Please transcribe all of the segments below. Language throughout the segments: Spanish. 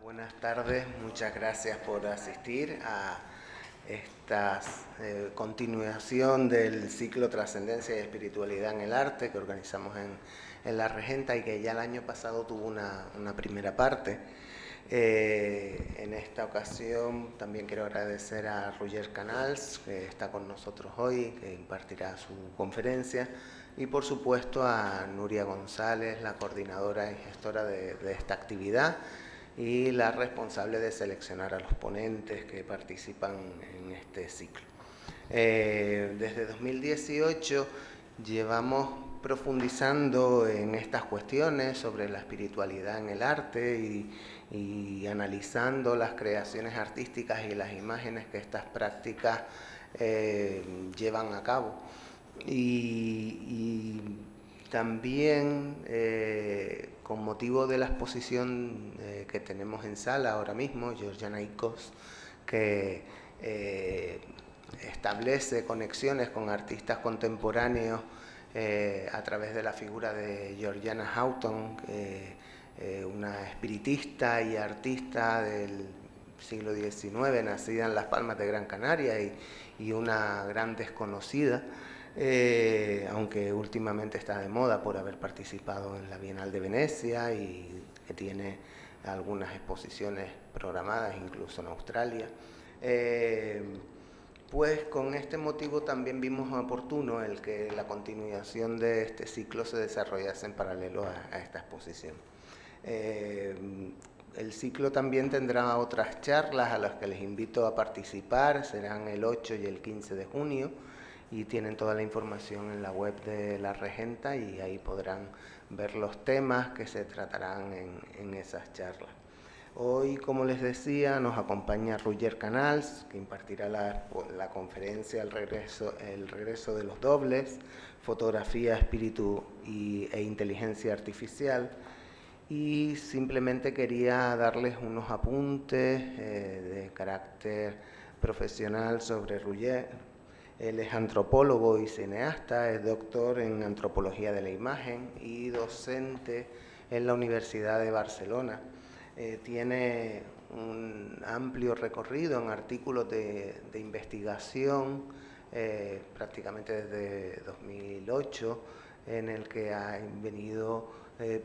Buenas tardes, muchas gracias por asistir a esta continuación del ciclo Trascendencia y Espiritualidad en el Arte que organizamos en La Regenta y que ya el año pasado tuvo una primera parte. En esta ocasión también quiero agradecer a Roger Canals, que está con nosotros hoy, que impartirá su conferencia, y por supuesto a Nuria González, la coordinadora y gestora de esta actividad y la responsable de seleccionar a los ponentes que participan en este ciclo. Desde 2018 llevamos profundizando en estas cuestiones sobre la espiritualidad en el arte y analizando las creaciones artísticas y las imágenes que estas prácticas llevan a cabo. Y también con motivo de la exposición que tenemos en sala ahora mismo, Georgiana Icos, que establece conexiones con artistas contemporáneos a través de la figura de Georgiana Houghton, una espiritista y artista del siglo XIX, nacida en Las Palmas de Gran Canaria y una gran desconocida, aunque últimamente está de moda por haber participado en la Bienal de Venecia y que tiene algunas exposiciones programadas incluso en Australia. Pues con este motivo también vimos oportuno el que la continuación de este ciclo se desarrollase en paralelo a esta exposición. El ciclo también tendrá otras charlas a las que les invito a participar, serán el 8 y el 15 de junio y tienen toda la información en la web de La Regenta y ahí podrán ver los temas que se tratarán en esas charlas. Hoy, como les decía, nos acompaña Roger Canals, que impartirá la conferencia el regreso de los dobles, fotografía, espíritu e inteligencia artificial. Y simplemente quería darles unos apuntes de carácter profesional sobre Roger. Él es antropólogo y cineasta, es doctor en antropología de la imagen y docente en la Universidad de Barcelona. Tiene un amplio recorrido en artículos de investigación, prácticamente desde 2008, en el que ha venido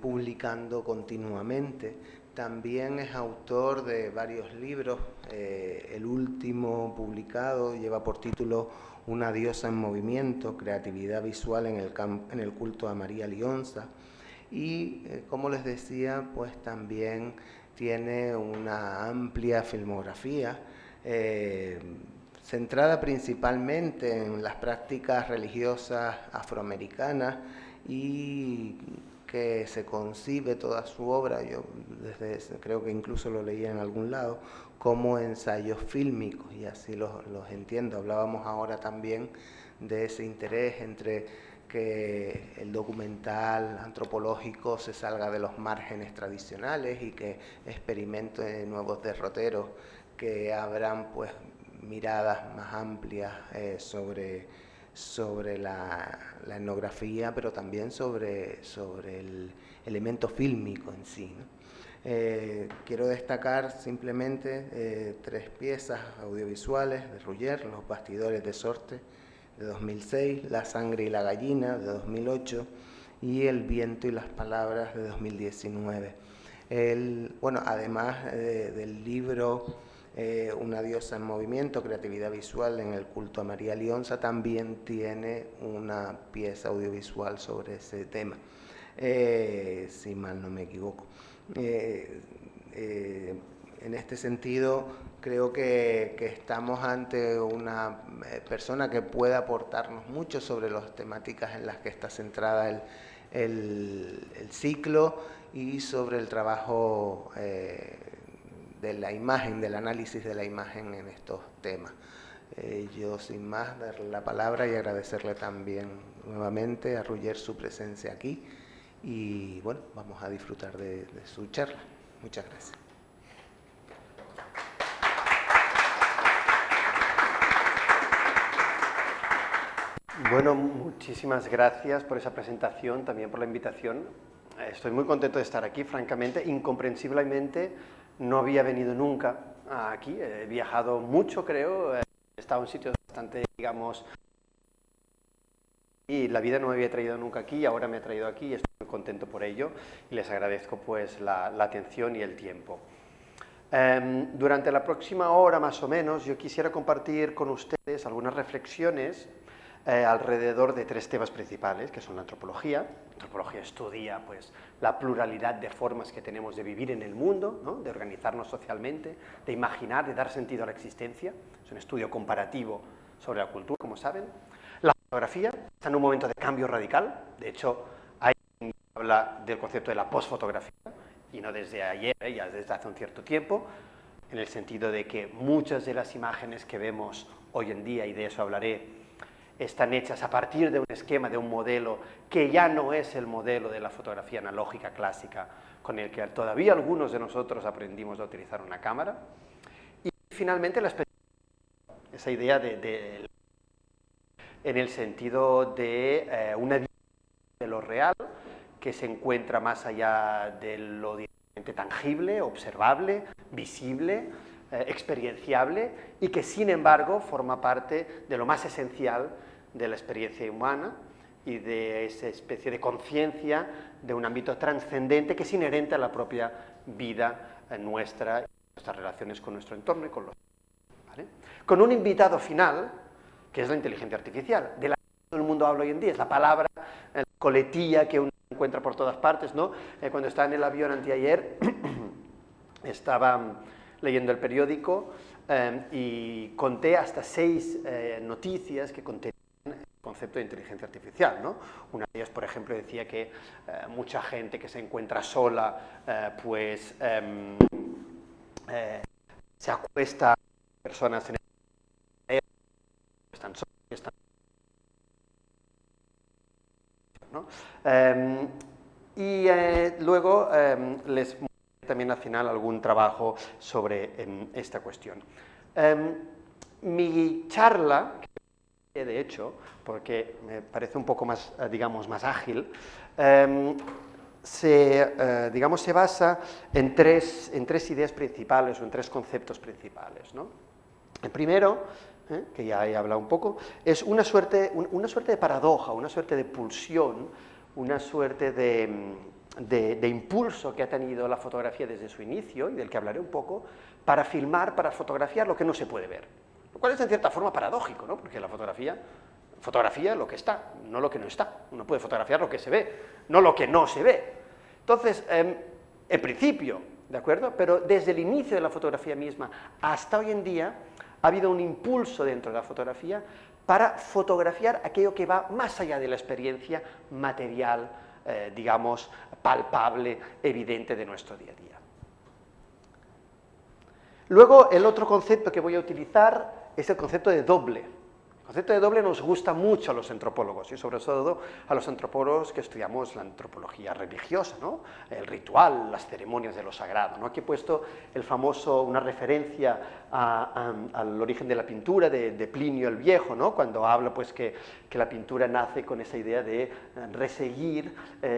publicando continuamente. También es autor de varios libros. El último publicado lleva por título Una diosa en movimiento, creatividad visual en el culto a María Lionza. Y como les decía, pues también tiene una amplia filmografía centrada principalmente en las prácticas religiosas afroamericanas y que se concibe toda su obra, yo creo que incluso lo leía en algún lado, como ensayos fílmicos, y así los entiendo. Hablábamos ahora también de ese interés entre que el documental antropológico se salga de los márgenes tradicionales y que experimente nuevos derroteros que abran pues miradas más amplias sobre la etnografía, pero también sobre el elemento fílmico en sí, ¿no? Quiero destacar simplemente 3 piezas audiovisuales de Roger: Los bastidores de Sorte, de 2006, La sangre y la gallina, de 2008, y El viento y las palabras, de 2019. Además del libro Una diosa en movimiento, creatividad visual en el culto a María Lionza, también tiene una pieza audiovisual sobre ese tema, si mal no me equivoco. En este sentido, creo que estamos ante una persona que puede aportarnos mucho sobre las temáticas en las que está centrada el ciclo y sobre el trabajo de la imagen, del análisis de la imagen en estos temas. Yo sin más darle la palabra y agradecerle también nuevamente a Roger su presencia aquí y bueno, vamos a disfrutar de su charla. Muchas gracias. Bueno, muchísimas gracias por esa presentación, también por la invitación Estoy muy contento de estar aquí, francamente, incomprensiblemente no había venido nunca aquí, he viajado mucho, creo, he estado en sitios bastante, digamos, y la vida no me había traído nunca aquí, y ahora me ha traído aquí y estoy muy contento por ello, y les agradezco pues la atención y el tiempo. Durante la próxima hora, más o menos, yo quisiera compartir con ustedes algunas reflexiones alrededor de tres temas principales, que son la antropología. La antropología estudia pues, la pluralidad de formas que tenemos de vivir en el mundo, ¿no? De organizarnos socialmente, de imaginar, de dar sentido a la existencia. Es un estudio comparativo sobre la cultura, como saben. La fotografía está en un momento de cambio radical. De hecho, hay quien habla del concepto de la posfotografía, y no desde ayer, ya desde hace un cierto tiempo, en el sentido de que muchas de las imágenes que vemos hoy en día, y de eso hablaré, están hechas a partir de un esquema, de un modelo que ya no es el modelo de la fotografía analógica clásica, con el que todavía algunos de nosotros aprendimos a utilizar una cámara. Y finalmente la experiencia, esa idea en el sentido de una visión de lo real, que se encuentra más allá de lo directamente tangible, observable, visible, experienciable, y que sin embargo forma parte de lo más esencial de la experiencia humana y de esa especie de conciencia de un ámbito trascendente que es inherente a la propia vida nuestra, nuestras relaciones con nuestro entorno y con los demás, ¿vale? Con un invitado final, que es la inteligencia artificial, de la que todo el mundo habla hoy en día, es la palabra, la coletilla que uno encuentra por todas partes, ¿no? Cuando estaba en el avión anteayer, estaba leyendo el periódico y conté hasta 6 noticias que contenían el concepto de inteligencia artificial, ¿no? Una de ellas, por ejemplo, decía que mucha gente que se encuentra sola, pues se acuesta personas en el están solas, están, ¿no? Luego les también al final algún trabajo sobre esta cuestión. Mi charla, de hecho, porque me parece un poco más, digamos, más ágil, se basa en tres ideas principales o en 3 conceptos principales, ¿no? El primero, que ya he hablado un poco, es una suerte de paradoja, una suerte de pulsión, una suerte de impulso que ha tenido la fotografía desde su inicio, y del que hablaré un poco, para filmar, para fotografiar lo que no se puede ver. Lo cual es en cierta forma paradójico, ¿no? Porque la fotografía lo que está, no lo que no está. Uno puede fotografiar lo que se ve, no lo que no se ve. Entonces, en principio, ¿de acuerdo? Pero desde el inicio de la fotografía misma hasta hoy en día ha habido un impulso dentro de la fotografía para fotografiar aquello que va más allá de la experiencia material, digamos, palpable, evidente de nuestro día a día. Luego, el otro concepto que voy a utilizar es el concepto de doble. El concepto de doble nos gusta mucho a los antropólogos, y sobre todo a los antropólogos que estudiamos la antropología religiosa, ¿no? El ritual, las ceremonias de lo sagrado, ¿no? Aquí he puesto una referencia al origen de la pintura de Plinio el Viejo, ¿no? Cuando habla pues, que la pintura nace con esa idea de reseguir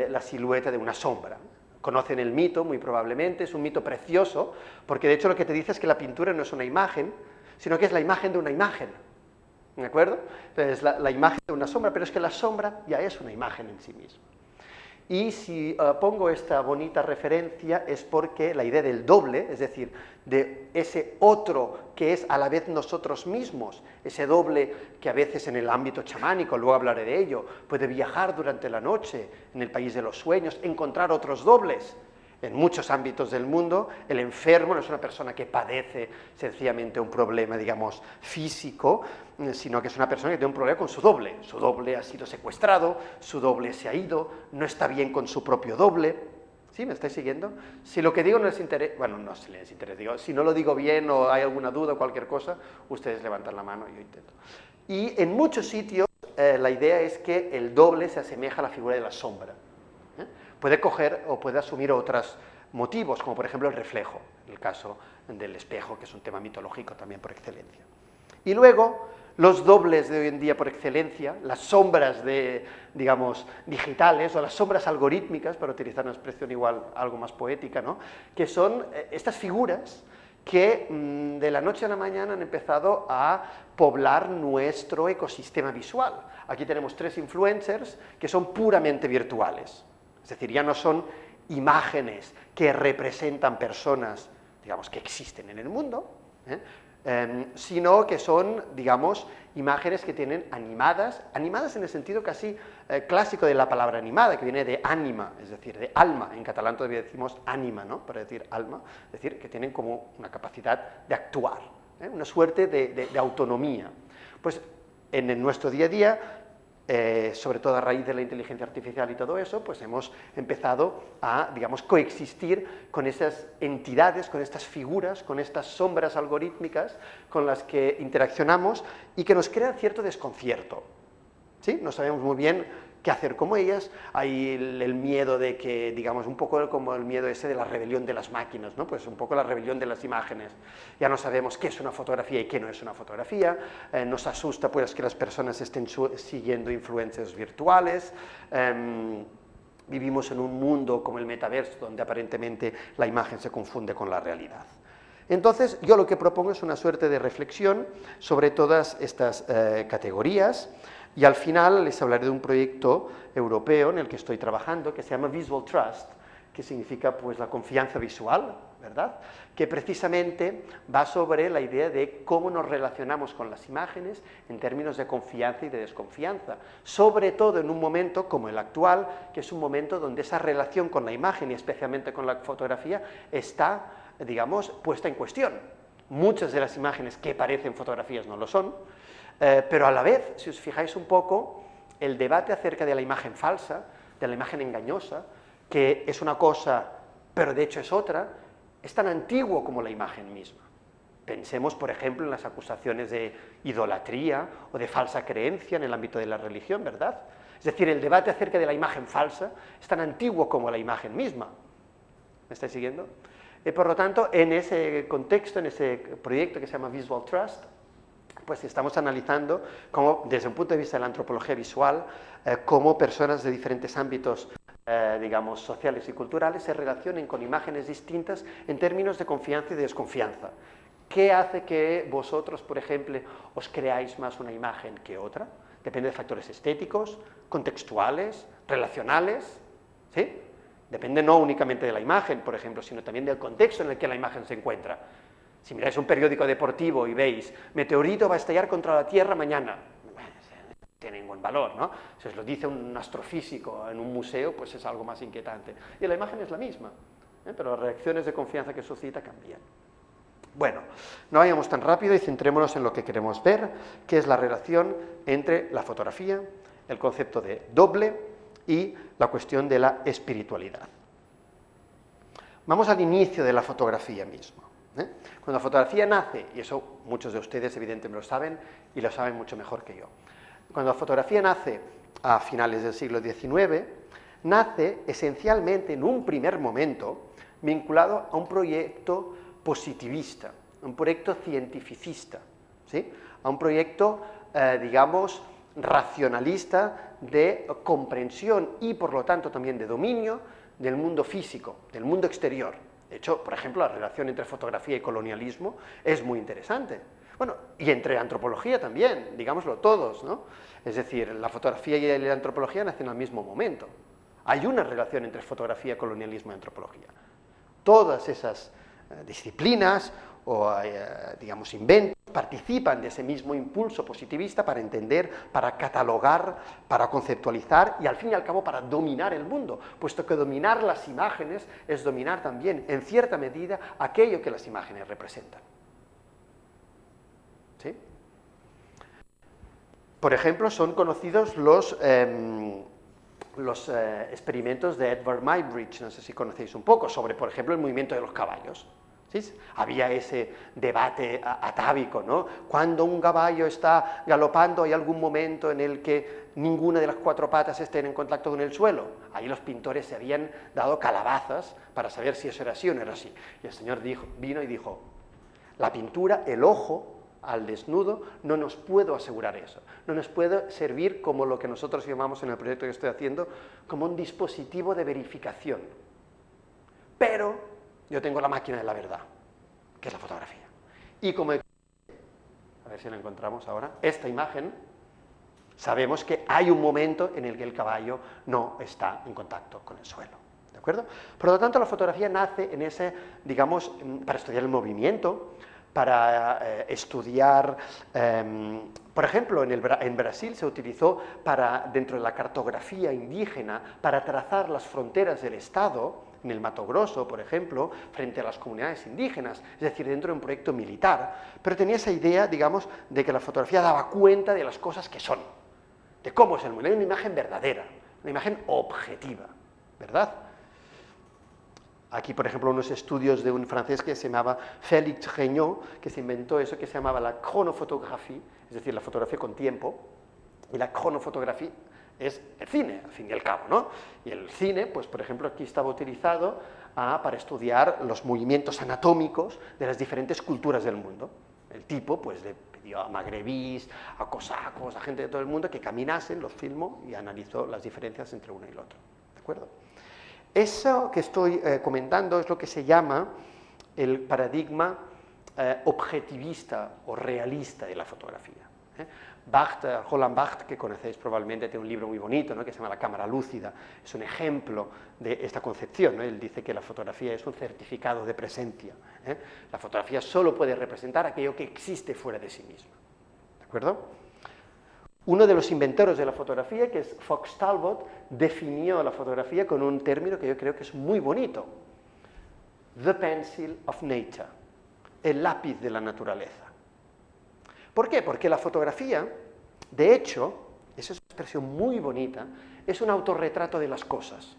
la silueta de una sombra. Conocen el mito, muy probablemente, es un mito precioso, porque de hecho lo que te dice es que la pintura no es una imagen, sino que es la imagen de una imagen. ¿De acuerdo? Entonces, la imagen de una sombra, pero es que la sombra ya es una imagen en sí misma. Y si pongo esta bonita referencia es porque la idea del doble, es decir, de ese otro que es a la vez nosotros mismos, ese doble que a veces en el ámbito chamánico, luego hablaré de ello, puede viajar durante la noche en el país de los sueños, encontrar otros dobles. En muchos ámbitos del mundo, el enfermo no es una persona que padece sencillamente un problema, digamos, físico, sino que es una persona que tiene un problema con su doble. Su doble ha sido secuestrado, su doble se ha ido, no está bien con su propio doble. ¿Sí? ¿Me estáis siguiendo? Si lo que digo no les interesa, bueno, no se les interesa, digo, si no lo digo bien o hay alguna duda o cualquier cosa, ustedes levantan la mano y yo intento. Y en muchos sitios la idea es que el doble se asemeja a la figura de la sombra. Puede coger o puede asumir otros motivos, como por ejemplo el reflejo, el caso del espejo, que es un tema mitológico también por excelencia. Y luego, los dobles de hoy en día por excelencia, las sombras digamos, digitales o las sombras algorítmicas, para utilizar una expresión igual algo más poética, ¿no? Que son estas figuras que de la noche a la mañana han empezado a poblar nuestro ecosistema visual. Aquí tenemos 3 influencers que son puramente virtuales, es decir, ya no son imágenes que representan personas, digamos, que existen en el mundo, sino que son, digamos, imágenes que tienen animadas en el sentido casi clásico de la palabra animada, que viene de ánima, es decir, de alma. En catalán todavía decimos ánima, ¿no?, para decir alma, es decir, que tienen como una capacidad de actuar, una suerte de autonomía. Pues en nuestro día a día, sobre todo a raíz de la inteligencia artificial y todo eso, pues hemos empezado a, digamos, coexistir con esas entidades, con estas figuras, con estas sombras algorítmicas con las que interaccionamos y que nos crean cierto desconcierto, ¿sí? No sabemos muy bien qué hacer como ellas, hay el miedo de que, digamos, un poco como el miedo ese de la rebelión de las máquinas, ¿no? Pues un poco la rebelión de las imágenes. Ya no sabemos qué es una fotografía y qué no es una fotografía, nos asusta pues que las personas estén siguiendo influencers virtuales, vivimos en un mundo como el metaverso, donde aparentemente la imagen se confunde con la realidad. Entonces, yo lo que propongo es una suerte de reflexión sobre todas estas categorías, y al final les hablaré de un proyecto europeo en el que estoy trabajando, que se llama Visual Trust, que significa pues la confianza visual, ¿verdad?, que precisamente va sobre la idea de cómo nos relacionamos con las imágenes en términos de confianza y de desconfianza, sobre todo en un momento como el actual, que es un momento donde esa relación con la imagen y especialmente con la fotografía está, digamos, puesta en cuestión. Muchas de las imágenes que parecen fotografías no lo son, pero a la vez, si os fijáis un poco, el debate acerca de la imagen falsa, de la imagen engañosa, que es una cosa, pero de hecho es otra, es tan antiguo como la imagen misma. Pensemos, por ejemplo, en las acusaciones de idolatría o de falsa creencia en el ámbito de la religión, ¿verdad? Es decir, el debate acerca de la imagen falsa es tan antiguo como la imagen misma. ¿Me estáis siguiendo? Por lo tanto, en ese contexto, en ese proyecto que se llama Visual Trust, pues estamos analizando cómo, desde un punto de vista de la antropología visual, cómo personas de diferentes ámbitos, digamos, sociales y culturales se relacionen con imágenes distintas en términos de confianza y de desconfianza. ¿Qué hace que vosotros, por ejemplo, os creáis más una imagen que otra? Depende de factores estéticos, contextuales, relacionales, ¿sí? Depende no únicamente de la imagen, por ejemplo, sino también del contexto en el que la imagen se encuentra. Si miráis un periódico deportivo y veis, meteorito va a estallar contra la Tierra mañana, no tiene ningún valor, ¿no? Si os lo dice un astrofísico en un museo, pues es algo más inquietante. Y la imagen es la misma, pero las reacciones de confianza que suscita cambian. Bueno, no vayamos tan rápido y centrémonos en lo que queremos ver, que es la relación entre la fotografía, el concepto de doble y la cuestión de la espiritualidad. Vamos al inicio de la fotografía misma. Cuando la fotografía nace, y eso muchos de ustedes evidentemente lo saben y lo saben mucho mejor que yo, cuando la fotografía nace a finales del siglo XIX, nace esencialmente en un primer momento vinculado a un proyecto positivista, a un proyecto cientificista, ¿sí?, a un proyecto, digamos, racionalista de comprensión y por lo tanto también de dominio del mundo físico, del mundo exterior. De hecho, por ejemplo, la relación entre fotografía y colonialismo es muy interesante. Bueno, y entre antropología también, digámoslo todos, ¿no? Es decir, la fotografía y la antropología nacen al mismo momento. Hay una relación entre fotografía, colonialismo y antropología. Todas esas disciplinas o, digamos, inventos participan de ese mismo impulso positivista para entender, para catalogar, para conceptualizar y al fin y al cabo para dominar el mundo, puesto que dominar las imágenes es dominar también, en cierta medida, aquello que las imágenes representan. ¿Sí? Por ejemplo, son conocidos los experimentos de Edvard Muybridge, no sé si conocéis un poco, sobre, por ejemplo, el movimiento de los caballos. ¿Sí? Había ese debate atávico, ¿no? Cuando un caballo está galopando, ¿hay algún momento en el que ninguna de las 4 patas estén en contacto con el suelo? Ahí los pintores se habían dado calabazas para saber si eso era así o no era así. Y el señor vino y dijo, la pintura, el ojo, al desnudo, no nos puedo asegurar eso. No nos puede servir como lo que nosotros llamamos en el proyecto que estoy haciendo, como un dispositivo de verificación. Pero yo tengo la máquina de la verdad, que es la fotografía. Y como, a ver si la encontramos ahora, esta imagen, sabemos que hay un momento en el que el caballo no está en contacto con el suelo. ¿De acuerdo? Por lo tanto, la fotografía nace en ese, digamos, para estudiar el movimiento, para estudiar, por ejemplo, en Brasil se utilizó dentro de la cartografía indígena para trazar las fronteras del Estado, en el Mato Grosso, por ejemplo, frente a las comunidades indígenas, es decir, dentro de un proyecto militar, pero tenía esa idea, digamos, de que la fotografía daba cuenta de las cosas que son, de cómo es el mundo, una imagen verdadera, una imagen objetiva, ¿verdad? Aquí, por ejemplo, unos estudios de un francés que se llamaba Félix Regnault, que se inventó eso que se llamaba la chronofotografía, es decir, la fotografía con tiempo, y la chronofotografía es el cine, al fin y al cabo, ¿no? Y el cine, pues, por ejemplo, aquí estaba utilizado para estudiar los movimientos anatómicos de las diferentes culturas del mundo. El tipo, pues, le pidió a magrebís, a cosacos, a gente de todo el mundo que caminasen, los filmó y analizó las diferencias entre uno y el otro, ¿de acuerdo? Eso que estoy comentando es lo que se llama el paradigma objetivista o realista de la fotografía. Roland Barthes, que conocéis probablemente, tiene un libro muy bonito, ¿no?, que se llama La cámara lúcida, es un ejemplo de esta concepción, ¿no? Él dice que la fotografía es un certificado de presencia. La fotografía solo puede representar aquello que existe fuera de sí misma. ¿De acuerdo? Uno de los inventores de la fotografía, que es Fox Talbot, definió la fotografía con un término que yo creo que es muy bonito: the pencil of nature, el lápiz de la naturaleza. ¿Por qué? Porque la fotografía, de hecho, esa es una expresión muy bonita, es un autorretrato de las cosas.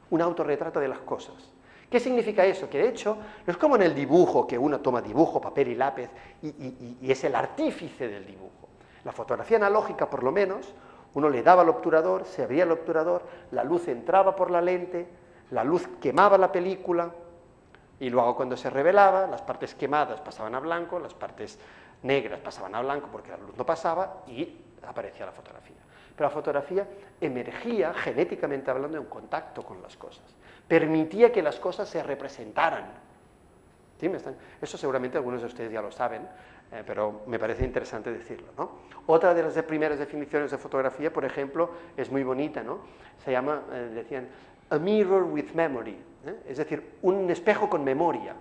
Un autorretrato de las cosas. ¿Qué significa eso? Que de hecho, no es como en el dibujo, que uno toma dibujo, papel y lápiz, y es el artífice del dibujo. La fotografía analógica, por lo menos, uno le daba al obturador, se abría el obturador, la luz entraba por la lente, la luz quemaba la película, y luego cuando se revelaba, las partes quemadas pasaban a blanco, las partes negras pasaban a blanco porque la luz no pasaba, y aparecía la fotografía. Pero la fotografía emergía, genéticamente hablando, en contacto con las cosas. Permitía que las cosas se representaran. ¿Sí? Eso seguramente algunos de ustedes ya lo saben, pero me parece interesante decirlo, ¿no? Otra de las primeras definiciones de fotografía, por ejemplo, es muy bonita, ¿no? Se llama, decían, a mirror with memory, es decir, un espejo con memoria.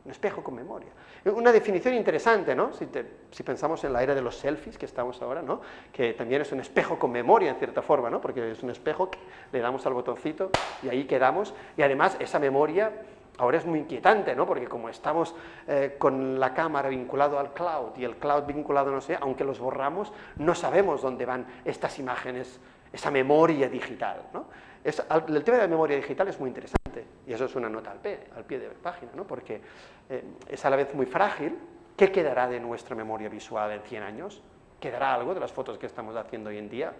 Un espejo con memoria. Una definición interesante, ¿no? Si pensamos en la era de los selfies que estamos ahora, ¿no?, que también es un espejo con memoria, en cierta forma, ¿no?, porque es un espejo que le damos al botoncito y ahí quedamos, y además esa memoria ahora es muy inquietante, ¿no?, porque como estamos con la cámara vinculado al cloud y el cloud vinculado, no sé, aunque los borramos, no sabemos dónde van estas imágenes, esa memoria digital, ¿no? El tema de la memoria digital es muy interesante, y eso es una nota al pie de página, ¿no?, porque es a la vez muy frágil. ¿Qué quedará de nuestra memoria visual en 100 años? ¿Quedará algo de las fotos que estamos haciendo hoy en día?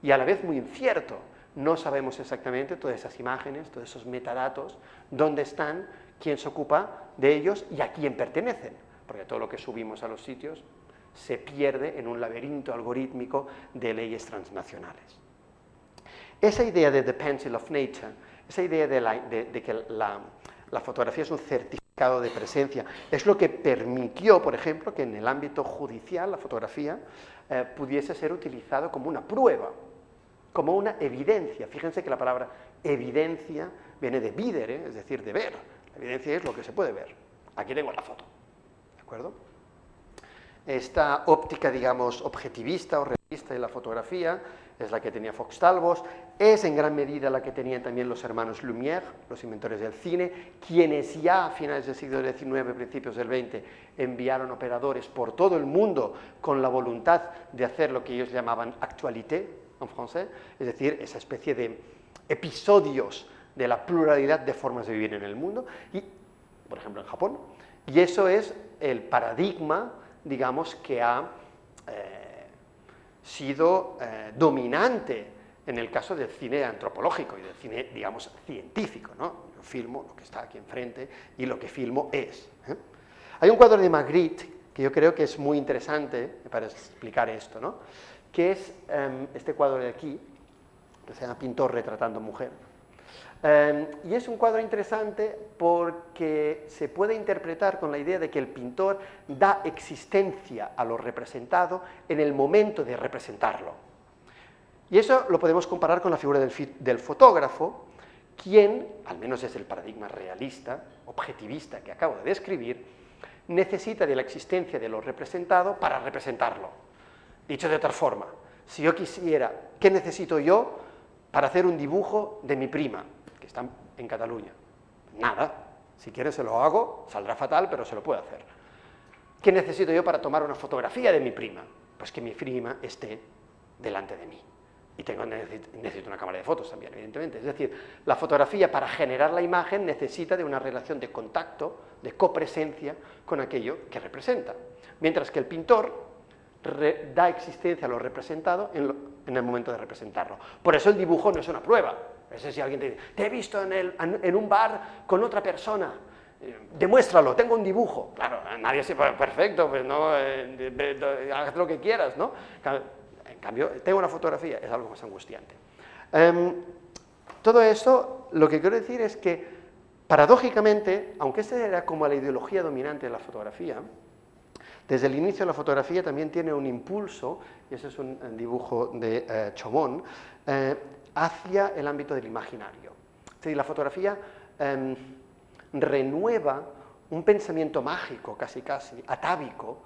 Y a la vez muy incierto. No sabemos exactamente todas esas imágenes, todos esos metadatos, dónde están, quién se ocupa de ellos y a quién pertenecen, porque todo lo que subimos a los sitios se pierde en un laberinto algorítmico de leyes transnacionales. Esa idea de the pencil of nature, esa idea de que la fotografía es un certificado de presencia, es lo que permitió, por ejemplo, que en el ámbito judicial la fotografía pudiese ser utilizado como una prueba, como una evidencia. Fíjense que la palabra evidencia viene de videre, es decir, de ver. La evidencia es lo que se puede ver. Aquí tengo la foto, ¿de acuerdo? Esta óptica, digamos, objetivista o realista de la fotografía es la que tenía Fox Talbot, es en gran medida la que tenían también los hermanos Lumière, los inventores del cine, quienes ya a finales del siglo XIX, principios del XX, enviaron operadores por todo el mundo con la voluntad de hacer lo que ellos llamaban actualité, en francés, es decir, esa especie de episodios de la pluralidad de formas de vivir en el mundo, y, por ejemplo, en Japón. Y eso es el paradigma, digamos, que ha sido dominante en el caso del cine antropológico y del cine, digamos, científico, ¿no? Yo filmo lo que está aquí enfrente y lo que filmo es. Hay un cuadro de Magritte que yo creo que es muy interesante para explicar esto, ¿no? Que es este cuadro de aquí, que se llama Pintor retratando mujer. Y es un cuadro interesante porque se puede interpretar con la idea de que el pintor da existencia a lo representado en el momento de representarlo. Y eso lo podemos comparar con la figura del fotógrafo, quien, al menos es el paradigma realista, objetivista que acabo de describir, necesita de la existencia de lo representado para representarlo. Dicho de otra forma, si yo quisiera, ¿qué necesito yo para hacer un dibujo de mi prima, que está en Cataluña? Nada. Si quieres se lo hago, saldrá fatal, pero se lo puedo hacer. ¿Qué necesito yo para tomar una fotografía de mi prima? Pues que mi prima esté delante de mí. Y necesito una cámara de fotos también, evidentemente. Es decir, la fotografía para generar la imagen necesita de una relación de contacto, de copresencia con aquello que representa. Mientras que el pintor da existencia a lo representado en el momento de representarlo. Por eso el dibujo no es una prueba. Es si alguien te dice, te he visto en un bar con otra persona, demuéstralo, tengo un dibujo. Claro, nadie se puede, perfecto, pues no, haz lo que quieras, ¿no? En cambio, tengo una fotografía, es algo más angustiante. Todo esto, lo que quiero decir es que, paradójicamente, aunque esta era como la ideología dominante de la fotografía, desde el inicio la fotografía también tiene un impulso, y ese es un dibujo de Chomón, hacia el ámbito del imaginario. Es decir, la fotografía renueva un pensamiento mágico, casi, atávico,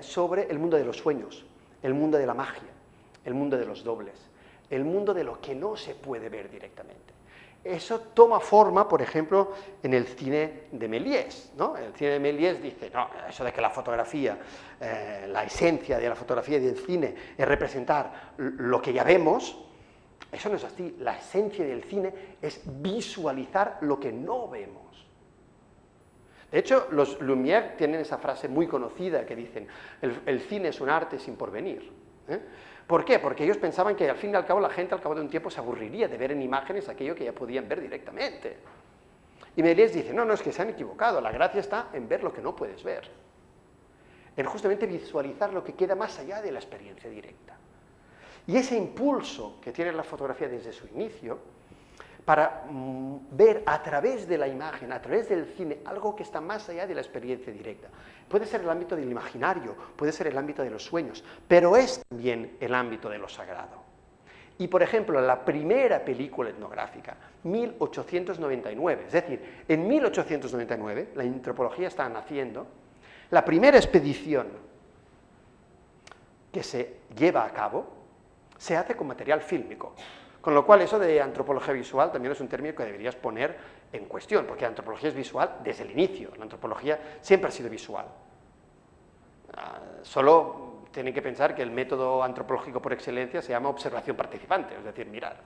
sobre el mundo de los sueños, el mundo de la magia, el mundo de los dobles, el mundo de lo que no se puede ver directamente. Eso toma forma, por ejemplo, en el cine de Méliès, ¿no? El cine de Méliès dice, no, eso de que la fotografía, la esencia de la fotografía y del cine es representar lo que ya vemos, eso no es así. La esencia del cine es visualizar lo que no vemos. De hecho, los Lumière tienen esa frase muy conocida que dicen, el cine es un arte sin porvenir. ¿Por qué? Porque ellos pensaban que al fin y al cabo la gente al cabo de un tiempo se aburriría de ver en imágenes aquello que ya podían ver directamente. Y Méliès dice, no, es que se han equivocado, la gracia está en ver lo que no puedes ver. En justamente visualizar lo que queda más allá de la experiencia directa. Y ese impulso que tiene la fotografía desde su inicio, para ver a través de la imagen, a través del cine, algo que está más allá de la experiencia directa. Puede ser el ámbito del imaginario, puede ser el ámbito de los sueños, pero es también el ámbito de lo sagrado. Y, por ejemplo, la primera película etnográfica, 1899, es decir, en 1899, la antropología está naciendo, la primera expedición que se lleva a cabo se hace con material fílmico. Con lo cual, eso de antropología visual también es un término que deberías poner en cuestión, porque la antropología es visual desde el inicio. La antropología siempre ha sido visual. Solo tienen que pensar que el método antropológico por excelencia se llama observación participante, es decir, mirar.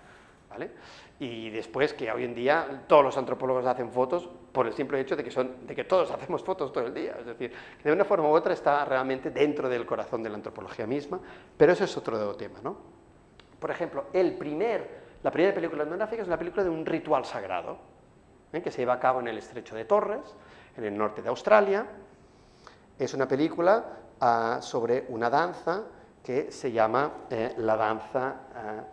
¿Vale? Y después que hoy en día todos los antropólogos hacen fotos por el simple hecho de que todos hacemos fotos todo el día. Es decir, que de una forma u otra está realmente dentro del corazón de la antropología misma, pero eso es otro tema, ¿no? Por ejemplo, la primera película etnográfica es una película de un ritual sagrado, que se lleva a cabo en el Estrecho de Torres, en el norte de Australia. Es una película sobre una danza que se llama la danza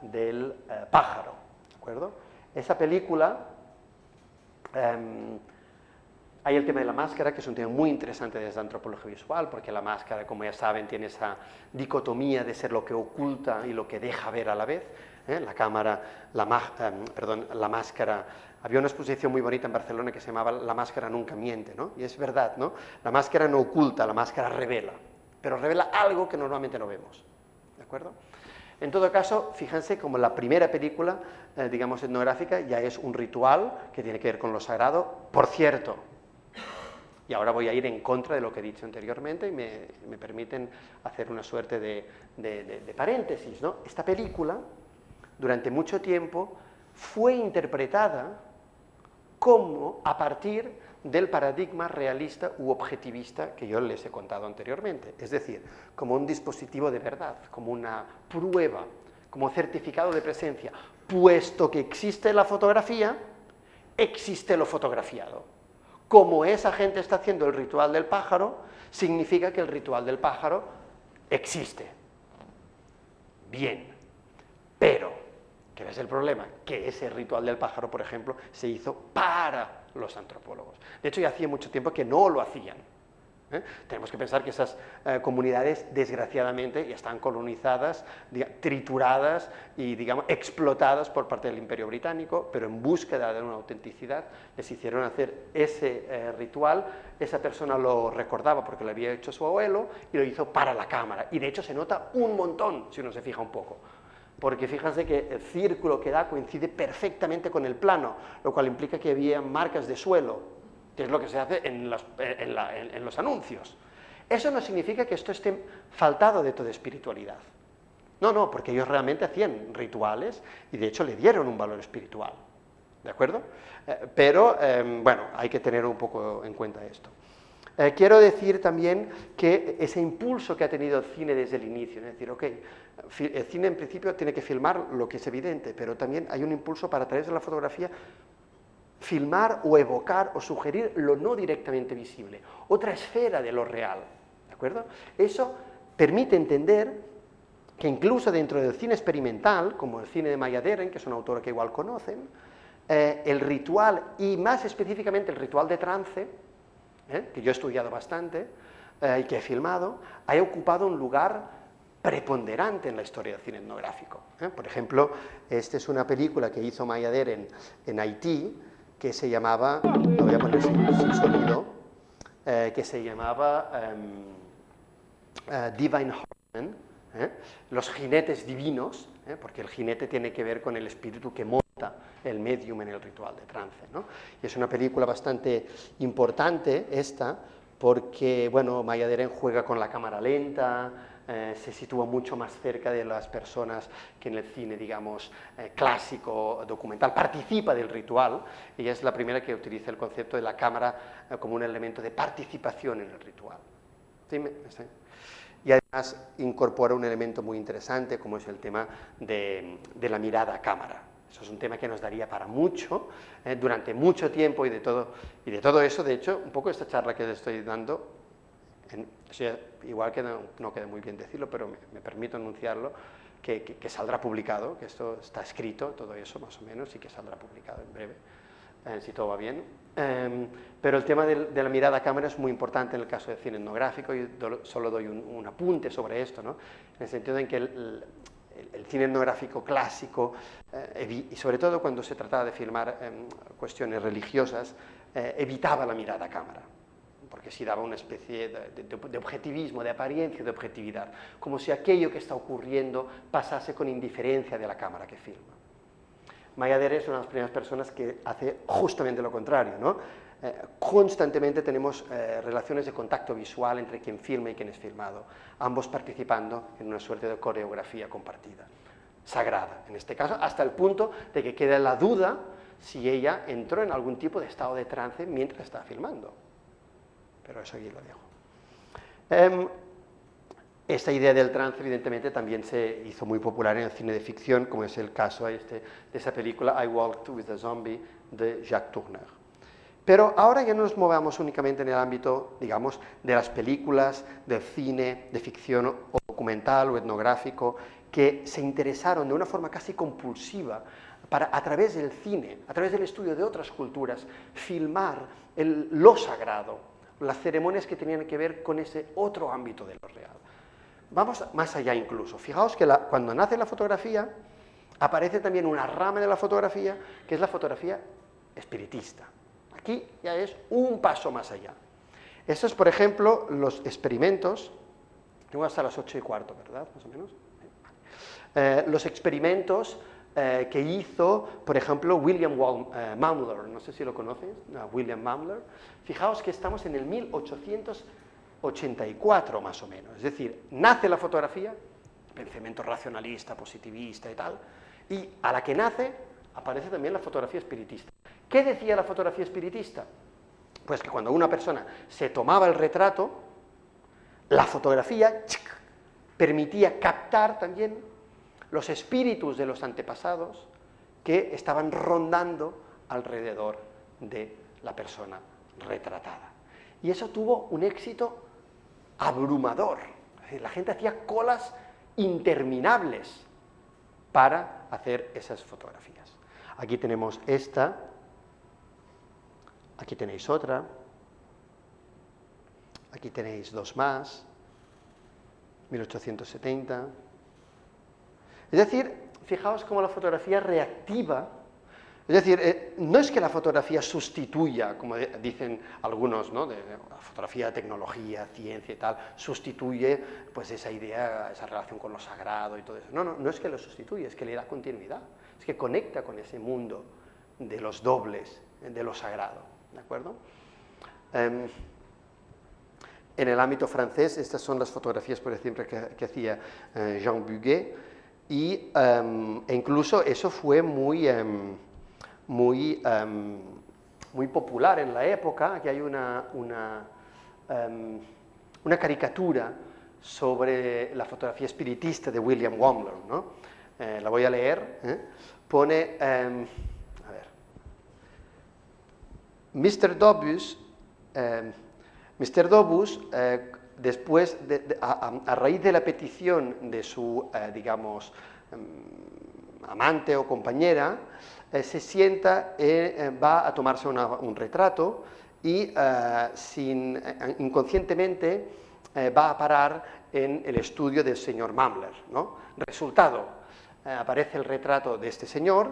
del pájaro, ¿de acuerdo? Esa película, hay el tema de la máscara, que es un tema muy interesante desde la antropología visual, porque la máscara, como ya saben, tiene esa dicotomía de ser lo que oculta y lo que deja ver a la vez. La máscara. Había una exposición muy bonita en Barcelona que se llamaba La máscara nunca miente, ¿no? Y es verdad, ¿no? La máscara no oculta, la máscara revela, pero revela algo que normalmente no vemos, ¿de acuerdo? En todo caso, fíjense como la primera película, digamos, etnográfica, ya es un ritual que tiene que ver con lo sagrado. Por cierto, y ahora voy a ir en contra de lo que he dicho anteriormente y me permiten hacer una suerte de paréntesis, ¿no? Esta película, durante mucho tiempo, fue interpretada como a partir del paradigma realista u objetivista que yo les he contado anteriormente, es decir, como un dispositivo de verdad, como una prueba, como certificado de presencia. Puesto que existe la fotografía, existe lo fotografiado. como esa gente está haciendo el ritual del pájaro, significa que el ritual del pájaro existe. Bien, pero, ¿qué es el problema? Que ese ritual del pájaro, por ejemplo, se hizo para los antropólogos. De hecho, ya hacía mucho tiempo que no lo hacían. Tenemos que pensar que esas comunidades, desgraciadamente, ya están colonizadas, trituradas y, digamos, explotadas por parte del Imperio Británico, pero en búsqueda de una autenticidad les hicieron hacer ese ritual. Esa persona lo recordaba porque lo había hecho su abuelo y lo hizo para la cámara. Y de hecho se nota un montón, si uno se fija un poco. Porque fíjense que el círculo que da coincide perfectamente con el plano, lo cual implica que había marcas de suelo, que es lo que se hace en los anuncios. Eso no significa que esto esté faltado de toda espiritualidad. No, no, porque ellos realmente hacían rituales y de hecho le dieron un valor espiritual. ¿De acuerdo? Pero, bueno, hay que tener un poco en cuenta esto. Quiero decir también que ese impulso que ha tenido el cine desde el inicio, es decir, ok, el cine en principio tiene que filmar lo que es evidente, pero también hay un impulso para, a través de la fotografía, filmar o evocar o sugerir lo no directamente visible, otra esfera de lo real, ¿de acuerdo? Eso permite entender que incluso dentro del cine experimental, como el cine de Maya Deren, que es una autora que igual conocen, el ritual, y más específicamente el ritual de trance, que yo he estudiado bastante y que he filmado, ha ocupado un lugar preponderante en la historia del cine etnográfico. Por ejemplo, esta es una película que hizo Maya Deren en Haití, que se llamaba, lo voy a poner sin sonido, que se llamaba Divine Horsemen, los jinetes divinos, porque el jinete tiene que ver con el espíritu que monta el medium en el ritual de trance, ¿no? Y es una película bastante importante esta, porque, bueno, Maya Deren juega con la cámara lenta, se sitúa mucho más cerca de las personas que en el cine, digamos, clásico, documental, participa del ritual. Ella es la primera que utiliza el concepto de la cámara como un elemento de participación en el ritual. ¿Sí? Y además incorpora un elemento muy interesante como es el tema de la mirada a cámara. Eso es un tema que nos daría para mucho, durante mucho tiempo y de todo eso, de hecho, un poco esta charla que les estoy dando, o sea, igual que no queda muy bien decirlo, pero me permito anunciarlo, que saldrá publicado, que esto está escrito, todo eso más o menos, y que saldrá publicado en breve, si todo va bien. Pero el tema de la mirada a cámara es muy importante en el caso del cine etnográfico, y solo doy un apunte sobre esto, ¿no? En el sentido en que el cine etnográfico clásico, y sobre todo cuando se trataba de filmar cuestiones religiosas, evitaba la mirada a cámara, porque sí daba una especie de objetivismo, de apariencia de objetividad, como si aquello que está ocurriendo pasase con indiferencia de la cámara que filma. Maya Deren es una de las primeras personas que hace justamente lo contrario, ¿no? Constantemente tenemos relaciones de contacto visual entre quien filma y quien es filmado, ambos participando en una suerte de coreografía compartida, sagrada, en este caso, hasta el punto de que queda la duda si ella entró en algún tipo de estado de trance mientras estaba filmando. Pero eso aquí lo dejo. Esta idea del trance, evidentemente, también se hizo muy popular en el cine de ficción, como es el caso de esa película I Walked with a Zombie de Jacques Tourneur. Pero ahora ya no nos movamos únicamente en el ámbito, digamos, de las películas, del cine de ficción o documental o etnográfico, que se interesaron de una forma casi compulsiva para, a través del cine, a través del estudio de otras culturas, filmar lo sagrado, las ceremonias que tenían que ver con ese otro ámbito de lo real. Vamos más allá incluso. Fijaos que cuando nace la fotografía, aparece también una rama de la fotografía, que es la fotografía espiritista. Aquí ya es un paso más allá. Estos, por ejemplo, los experimentos, tengo hasta las 8:15, ¿verdad? Más o menos. Los experimentos que hizo, por ejemplo, William Maunder, no sé si lo conoces, William Maunder. Fijaos que estamos en el 1884 más o menos, es decir, nace la fotografía, pensamiento racionalista, positivista y tal, y a la que nace aparece también la fotografía espiritista. ¿Qué decía la fotografía espiritista? Pues que cuando una persona se tomaba el retrato, la fotografía permitía captar también los espíritus de los antepasados que estaban rondando alrededor de la persona retratada. Y eso tuvo un éxito abrumador. Es decir, la gente hacía colas interminables para hacer esas fotografías. Aquí tenemos esta, aquí tenéis otra, aquí tenéis dos más, 1870. Es decir, fijaos cómo la fotografía reactiva. Es decir, no es que la fotografía sustituya, como dicen algunos, ¿no?, de la fotografía, tecnología, ciencia y tal, sustituye pues esa idea, esa relación con lo sagrado y todo eso. No, no, no es que lo sustituye, es que le da continuidad, es que conecta con ese mundo de los dobles, de lo sagrado, ¿de acuerdo? En el ámbito francés, estas son las fotografías, por ejemplo, que hacía Jean Buguet, e incluso eso fue muy popular en la época. Aquí hay una caricatura sobre la fotografía espiritista de William Wambler, ¿no? La voy a leer. Pone, a ver, Mr. Dobus, después, a raíz de la petición de su, digamos, amante o compañera, se sienta, va a tomarse un retrato y inconscientemente va a parar en el estudio del señor Mambler, ¿no? Resultado, aparece el retrato de este señor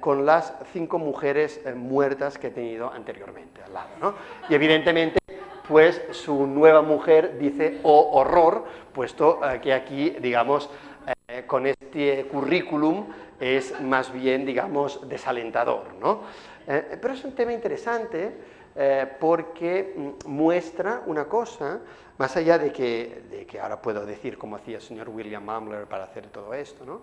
con las 5 mujeres muertas que ha tenido anteriormente al lado, ¿no? Y evidentemente, pues su nueva mujer dice, oh horror, puesto que aquí, digamos, con este currículum es más bien, digamos, desalentador, ¿no? Pero es un tema interesante porque muestra una cosa, más allá de que ahora puedo decir como hacía el señor William Mambler para hacer todo esto, ¿no?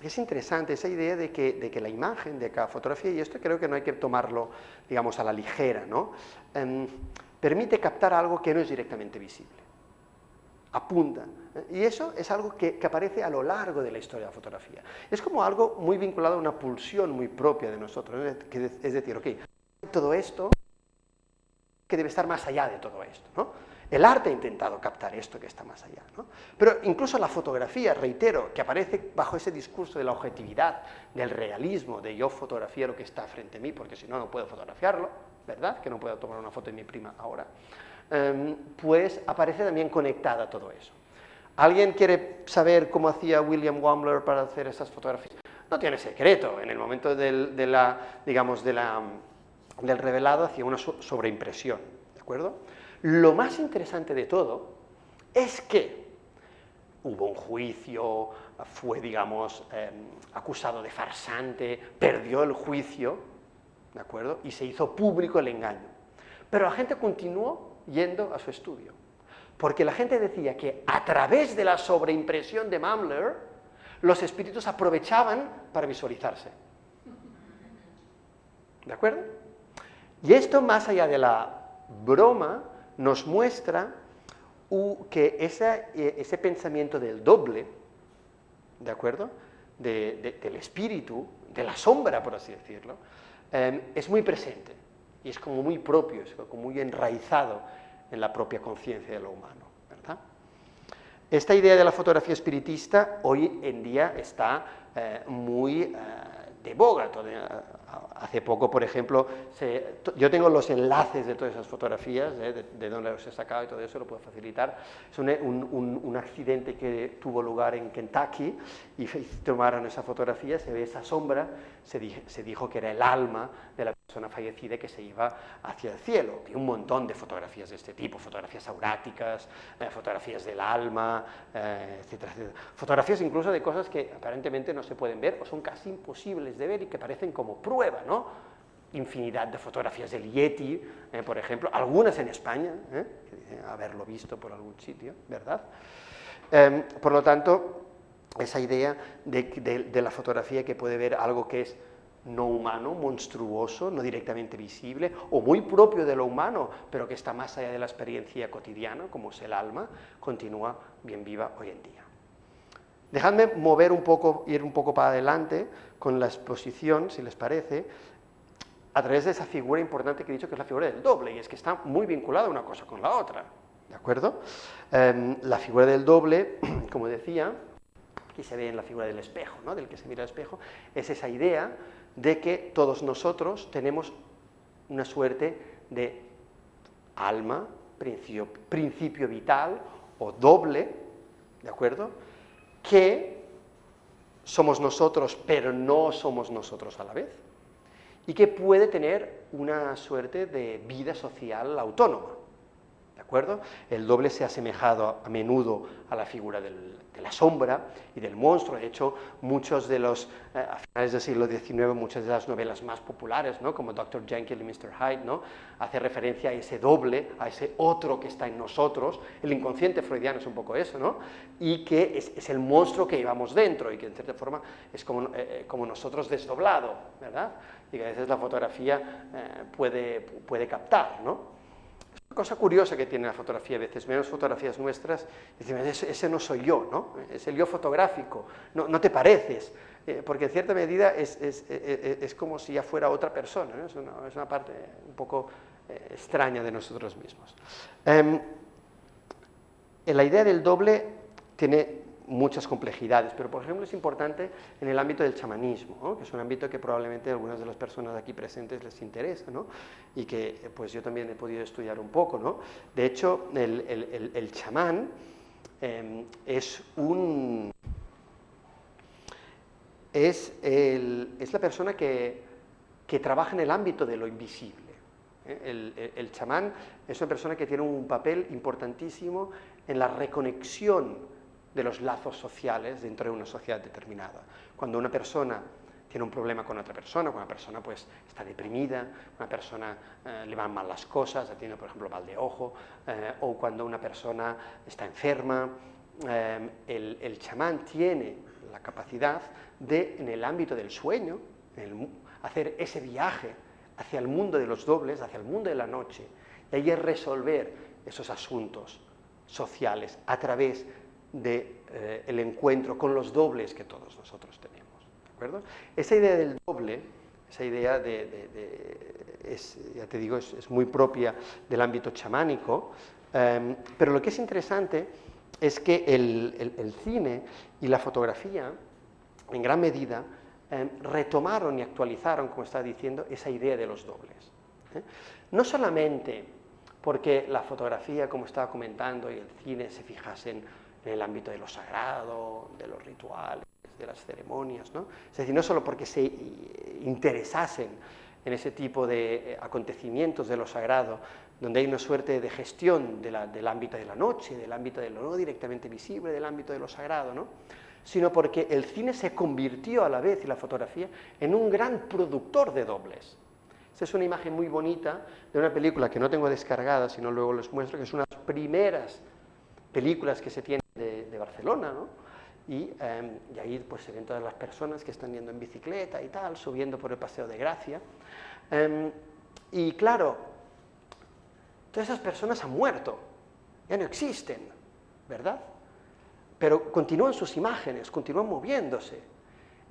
Es interesante esa idea de que la imagen de cada fotografía, y esto creo que no hay que tomarlo, digamos, a la ligera, ¿no? Permite captar algo que no es directamente visible. Apunta. Y eso es algo que aparece a lo largo de la historia de la fotografía. Es como algo muy vinculado a una pulsión muy propia de nosotros, es decir, ok, todo esto que debe estar más allá de todo esto, ¿no? El arte ha intentado captar esto que está más allá, ¿no? Pero incluso la fotografía, reitero, que aparece bajo ese discurso de la objetividad, del realismo, de yo fotografía lo que está frente a mí, porque si no, no puedo fotografiarlo, ¿verdad? Que no puedo tomar una foto de mi prima ahora. Pues aparece también conectada a todo eso. ¿Alguien quiere saber cómo hacía William Wambler para hacer esas fotografías? No tiene secreto. En el momento del revelado hacía una sobreimpresión, ¿de acuerdo? Lo más interesante de todo es que hubo un juicio, fue, digamos, acusado de farsante, perdió el juicio, ¿de acuerdo? Y se hizo público el engaño. Pero la gente continuó yendo a su estudio, porque la gente decía que a través de la sobreimpresión de Mambler, los espíritus aprovechaban para visualizarse. ¿De acuerdo? Y esto, más allá de la broma, nos muestra que ese pensamiento del doble, ¿de acuerdo?, del espíritu, de la sombra, por así decirlo, es muy presente y es como muy propio, es como muy enraizado en la propia conciencia de lo humano, ¿verdad? Esta idea de la fotografía espiritista hoy en día está muy de boga. Hace poco, por ejemplo, yo tengo los enlaces de todas esas fotografías, de dónde los he sacado y todo eso, lo puedo facilitar. Es un accidente que tuvo lugar en Kentucky y tomaron esa fotografía, se ve esa sombra, se dijo que era el alma de la persona fallecida que se iba hacia el cielo. Hay un montón de fotografías de este tipo, fotografías auráticas, fotografías del alma, etcétera, etcétera. Fotografías incluso de cosas que aparentemente no se pueden ver o son casi imposibles de ver y que parecen como prueba, ¿no? Infinidad de fotografías del Yeti, por ejemplo, algunas en España, que dicen haberlo visto por algún sitio, ¿verdad? Por lo tanto, esa idea de la fotografía que puede ver algo que es no humano, monstruoso, no directamente visible, o muy propio de lo humano, pero que está más allá de la experiencia cotidiana, como es el alma, continúa bien viva hoy en día. Dejadme ir un poco para adelante con la exposición, si les parece. a través de esa figura importante que he dicho, que es la figura del doble, y es que está muy vinculada una cosa con la otra, ¿de acuerdo? La figura del doble, como decía, aquí se ve en la figura del espejo, ¿no? Del que se mira al espejo, es esa idea de que todos nosotros tenemos una suerte de alma, principio vital o doble, ¿de acuerdo? Que somos nosotros, pero no somos nosotros a la vez, y que puede tener una suerte de vida social autónoma, ¿de acuerdo? El doble se ha asemejado a menudo a la figura de la sombra y del monstruo. De hecho, muchos de los, a finales del siglo XIX, muchas de las novelas más populares, ¿no? Como Dr. Jekyll y Mr. Hyde, ¿no? Hace referencia a ese doble, a ese otro que está en nosotros. El inconsciente freudiano es un poco eso, ¿no? Y que es el monstruo que llevamos dentro y que en cierta forma es como nosotros desdoblado, ¿verdad? Y que a veces la fotografía puede captar, ¿no? Una cosa curiosa que tiene la fotografía, a veces vemos fotografías nuestras y decimos, ese no soy yo, ¿no? Es el yo fotográfico, no te pareces, porque en cierta medida es como si ya fuera otra persona, ¿no? Es una parte un poco extraña de nosotros mismos. La idea del doble tiene muchas complejidades, pero por ejemplo es importante en el ámbito del chamanismo, ¿no? Que es un ámbito que probablemente a algunas de las personas aquí presentes les interesa, ¿no? Y que pues yo también he podido estudiar un poco, ¿no? De hecho, el chamán es la persona que trabaja en el ámbito de lo invisible. El chamán es una persona que tiene un papel importantísimo en la reconexión de los lazos sociales dentro de una sociedad determinada. Cuando una persona tiene un problema con otra persona, cuando una persona pues, está deprimida, una persona le van mal las cosas, tiene por ejemplo mal de ojo, o cuando una persona está enferma, el chamán tiene la capacidad de, en el ámbito del sueño, hacer ese viaje hacia el mundo de los dobles, hacia el mundo de la noche, y ahí resolver esos asuntos sociales a través del encuentro con los dobles que todos nosotros tenemos, ¿de acuerdo? Esa idea del doble, esa idea ya te digo, es muy propia del ámbito chamánico, pero lo que es interesante es que el cine y la fotografía, en gran medida, retomaron y actualizaron, como estaba diciendo, esa idea de los dobles. No solamente porque la fotografía, como estaba comentando, y el cine se fijasen en el ámbito de lo sagrado, de los rituales, de las ceremonias, ¿no? Es decir, no solo porque se interesasen en ese tipo de acontecimientos de lo sagrado, donde hay una suerte de gestión del ámbito de la noche, del ámbito de lo no directamente visible, del ámbito de lo sagrado, ¿no? Sino porque el cine se convirtió a la vez, y la fotografía, en un gran productor de dobles. Esta es una imagen muy bonita de una película que no tengo descargada, sino luego les muestro, que es una de las primeras películas que se tienen de Barcelona, ¿no? Y ahí pues se ven todas las personas que están yendo en bicicleta y tal, subiendo por el Paseo de Gracia. Y claro, todas esas personas han muerto, ya no existen, ¿verdad? Pero continúan sus imágenes, continúan moviéndose.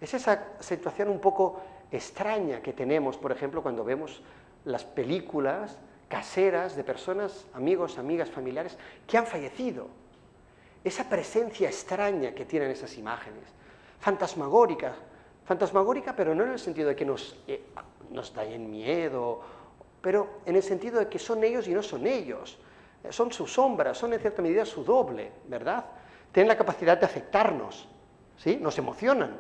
Es esa situación un poco extraña que tenemos, por ejemplo, cuando vemos las películas caseras de personas, amigos, amigas, familiares, que han fallecido. Esa presencia extraña que tienen esas imágenes, fantasmagórica, pero no en el sentido de que nos den miedo, pero en el sentido de que son ellos y no son ellos, son sus sombras, son en cierta medida su doble, ¿verdad? Tienen la capacidad de afectarnos, ¿sí? Nos emocionan.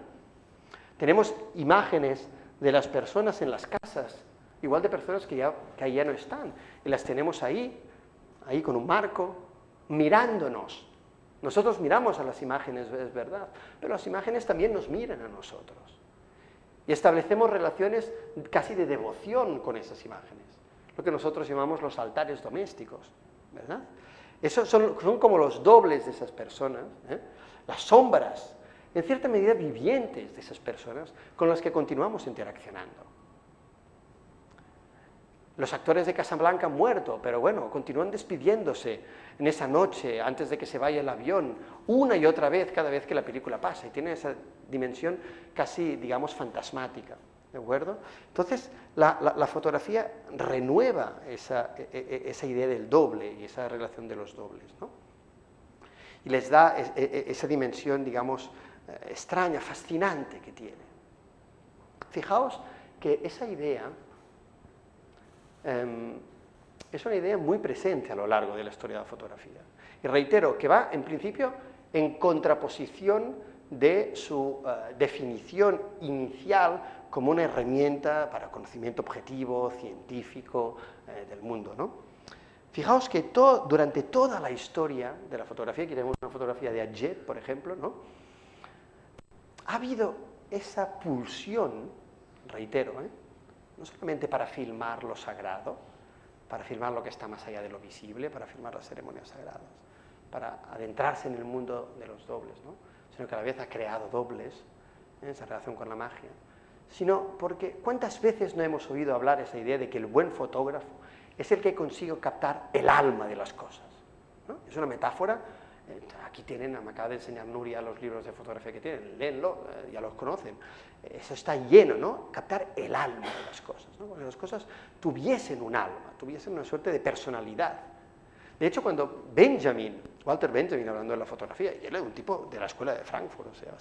Tenemos imágenes de las personas en las casas, igual de personas que ahí ya no están, y las tenemos ahí con un marco, mirándonos. Nosotros miramos a las imágenes, es verdad, pero las imágenes también nos miran a nosotros. Y establecemos relaciones casi de devoción con esas imágenes, lo que nosotros llamamos los altares domésticos, ¿verdad? Esos son como los dobles de esas personas, las sombras, en cierta medida vivientes de esas personas con las que continuamos interaccionando. Los actores de Casablanca han muerto, pero bueno, continúan despidiéndose en esa noche antes de que se vaya el avión, una y otra vez cada vez que la película pasa, y tiene esa dimensión casi, digamos, fantasmática. ¿de acuerdo? Entonces, la fotografía renueva esa idea del doble y esa relación de los dobles, ¿no? Y les da esa dimensión, digamos, extraña, fascinante que tiene. Fijaos que esa idea es una idea muy presente a lo largo de la historia de la fotografía. Y reitero, que va, en principio, en contraposición de su definición inicial como una herramienta para conocimiento objetivo, científico del mundo, ¿no? Fijaos que durante toda la historia de la fotografía, aquí tenemos una fotografía de Atget, por ejemplo, ¿no? Ha habido esa pulsión, reitero, no solamente para filmar lo sagrado, para filmar lo que está más allá de lo visible, para filmar las ceremonias sagradas, para adentrarse en el mundo de los dobles, ¿no? Sino que a la vez ha creado dobles en esa relación con la magia, sino porque ¿cuántas veces no hemos oído hablar esa idea de que el buen fotógrafo es el que consigue captar el alma de las cosas, ¿no? Es una metáfora. Aquí tienen, me acaba de enseñar Nuria los libros de fotografía que tienen, léenlo, ya los conocen. Eso está lleno, ¿no? Captar el alma de las cosas, ¿no? Porque las cosas tuviesen un alma, tuviesen una suerte de personalidad. De hecho, cuando Walter Benjamin, hablando de la fotografía, y él es un tipo de la escuela de Frankfurt, o sea,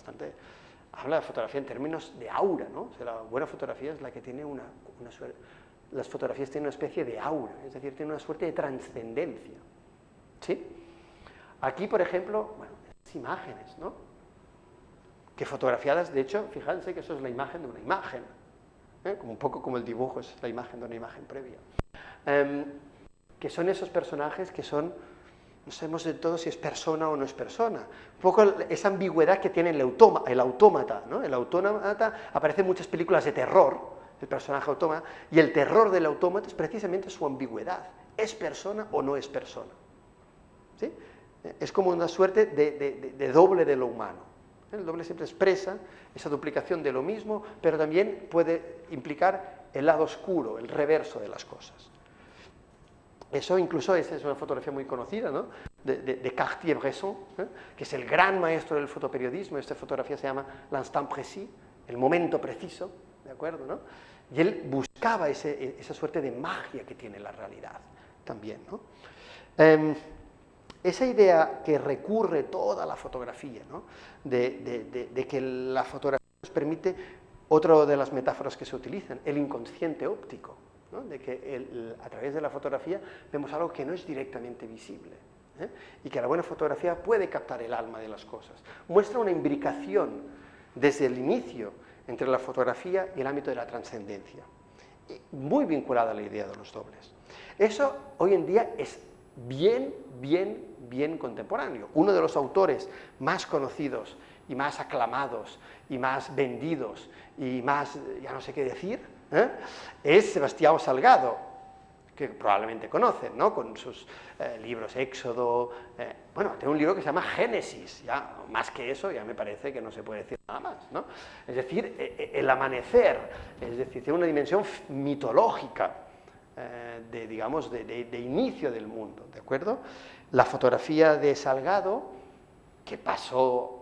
habla de fotografía en términos de aura, ¿no? O sea, la buena fotografía es la que tiene las fotografías tienen una especie de aura, es decir, tienen una suerte de trascendencia, ¿sí? Aquí, por ejemplo, bueno, esas imágenes, ¿no? Que fotografiadas, de hecho, fíjense que eso es la imagen de una imagen, como un poco como el dibujo es la imagen de una imagen previa. Que son esos personajes que son, no sabemos de todo si es persona o no es persona. Un poco esa ambigüedad que tiene el autómata, ¿no? El autómata aparece en muchas películas de terror, el personaje autómata, y el terror del autómata es precisamente su ambigüedad. ¿Es persona o no es persona? ¿Sí? Es como una suerte de doble de lo humano. El doble siempre expresa esa duplicación de lo mismo, pero también puede implicar el lado oscuro, el reverso de las cosas. Eso incluso es una fotografía muy conocida, ¿no? de Cartier-Bresson, que es el gran maestro del fotoperiodismo. Esta fotografía se llama l'instant précis, el momento preciso, ¿de acuerdo? ¿No? Y él buscaba esa suerte de magia que tiene la realidad también, ¿no? Esa idea que recurre toda la fotografía, ¿no? de que la fotografía nos permite, otra de las metáforas que se utilizan, el inconsciente óptico, ¿no? De que a través de la fotografía vemos algo que no es directamente visible, y que la buena fotografía puede captar el alma de las cosas. Muestra una imbricación desde el inicio entre la fotografía y el ámbito de la trascendencia, muy vinculada a la idea de los dobles. Eso hoy en día es bien contemporáneo. Uno de los autores más conocidos y más aclamados y más vendidos y más, ya no sé qué decir, es Sebastião Salgado, que probablemente conocen, ¿no? Con sus libros Éxodo, bueno, tiene un libro que se llama Génesis, ya más que eso ya me parece que no se puede decir nada más, ¿no? Es decir, el amanecer, es decir, tiene una dimensión mitológica, digamos, de inicio del mundo, ¿de acuerdo? La fotografía de Salgado, que pasó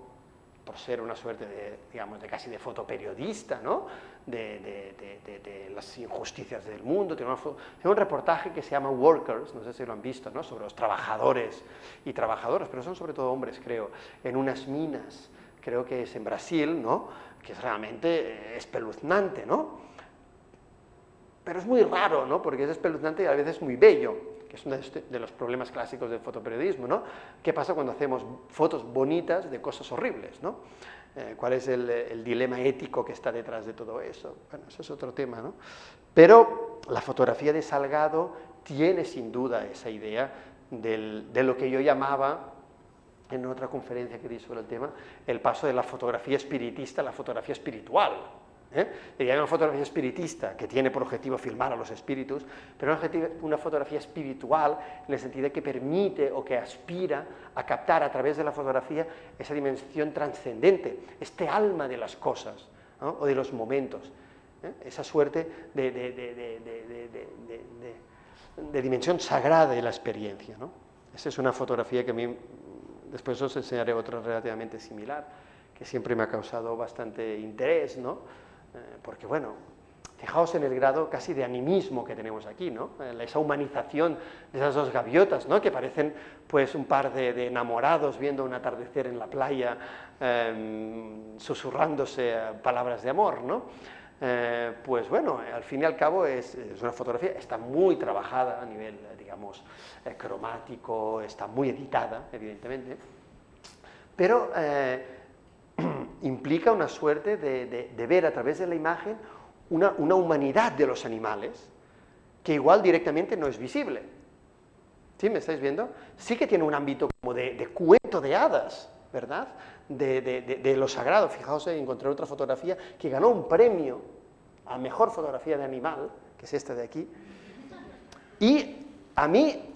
por ser una suerte de, digamos, de casi de fotoperiodista, ¿no? De las injusticias del mundo. Tiene un reportaje que se llama Workers, no sé si lo han visto, ¿no? Sobre los trabajadores y trabajadoras, pero son sobre todo hombres, creo, en unas minas, creo que es en Brasil, ¿no? Que es realmente espeluznante, ¿no? Pero es muy raro, ¿no? Porque es espeluznante y a veces muy bello, que es uno de los problemas clásicos del fotoperiodismo, ¿no? ¿Qué pasa cuando hacemos fotos bonitas de cosas horribles, ¿no? ¿Cuál es el dilema ético que está detrás de todo eso? Bueno, eso es otro tema, ¿no? Pero la fotografía de Salgado tiene sin duda esa idea de lo que yo llamaba, en otra conferencia que di sobre el tema, el paso de la fotografía espiritista a la fotografía espiritual. Hay una fotografía espiritista que tiene por objetivo filmar a los espíritus, pero una fotografía espiritual en el sentido de que permite o que aspira a captar a través de la fotografía esa dimensión trascendente, este alma de las cosas, ¿no? O de los momentos, esa suerte de dimensión sagrada de la experiencia, ¿no? Esa es una fotografía que a mí, después os enseñaré otra relativamente similar, que siempre me ha causado bastante interés, ¿no? Porque, bueno, Fijaos en el grado casi de animismo que tenemos aquí, ¿no? Esa humanización de esas dos gaviotas, ¿no? Que parecen pues un par de enamorados viendo un atardecer en la playa, susurrándose palabras de amor, ¿no? Pues bueno, al fin y al cabo es una fotografía, está muy trabajada a nivel, digamos, cromático, está muy editada, evidentemente, pero implica una suerte de ver a través de la imagen una humanidad de los animales que igual directamente no es visible. ¿Sí? ¿Me estáis viendo? Sí que tiene un ámbito como de cuento de hadas, ¿verdad? De lo sagrado. Fijaos, encontré otra fotografía que ganó un premio a mejor fotografía de animal, que es esta de aquí. Y a mí,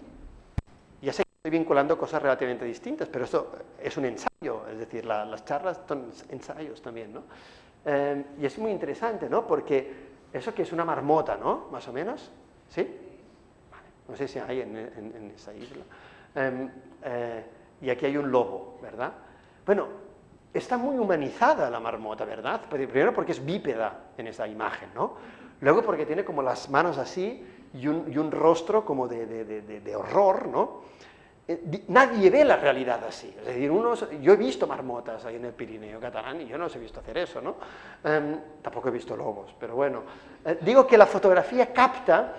ya sé que estoy vinculando cosas relativamente distintas, pero esto es un ensayo, es decir, las charlas son ensayos también, ¿no? Y es muy interesante, ¿no? Porque eso que es una marmota, ¿no? Más o menos, ¿sí? Vale. No sé si hay en esa isla. Y aquí hay un lobo, ¿verdad? Bueno, está muy humanizada la marmota, ¿verdad? Primero porque es bípeda en esa imagen, ¿no? Luego porque tiene como las manos así y un rostro como de horror, ¿no? Nadie ve la realidad así, es decir, yo he visto marmotas ahí en el Pirineo catalán y yo no os he visto hacer eso, ¿no? Tampoco he visto lobos, pero bueno, digo que la fotografía capta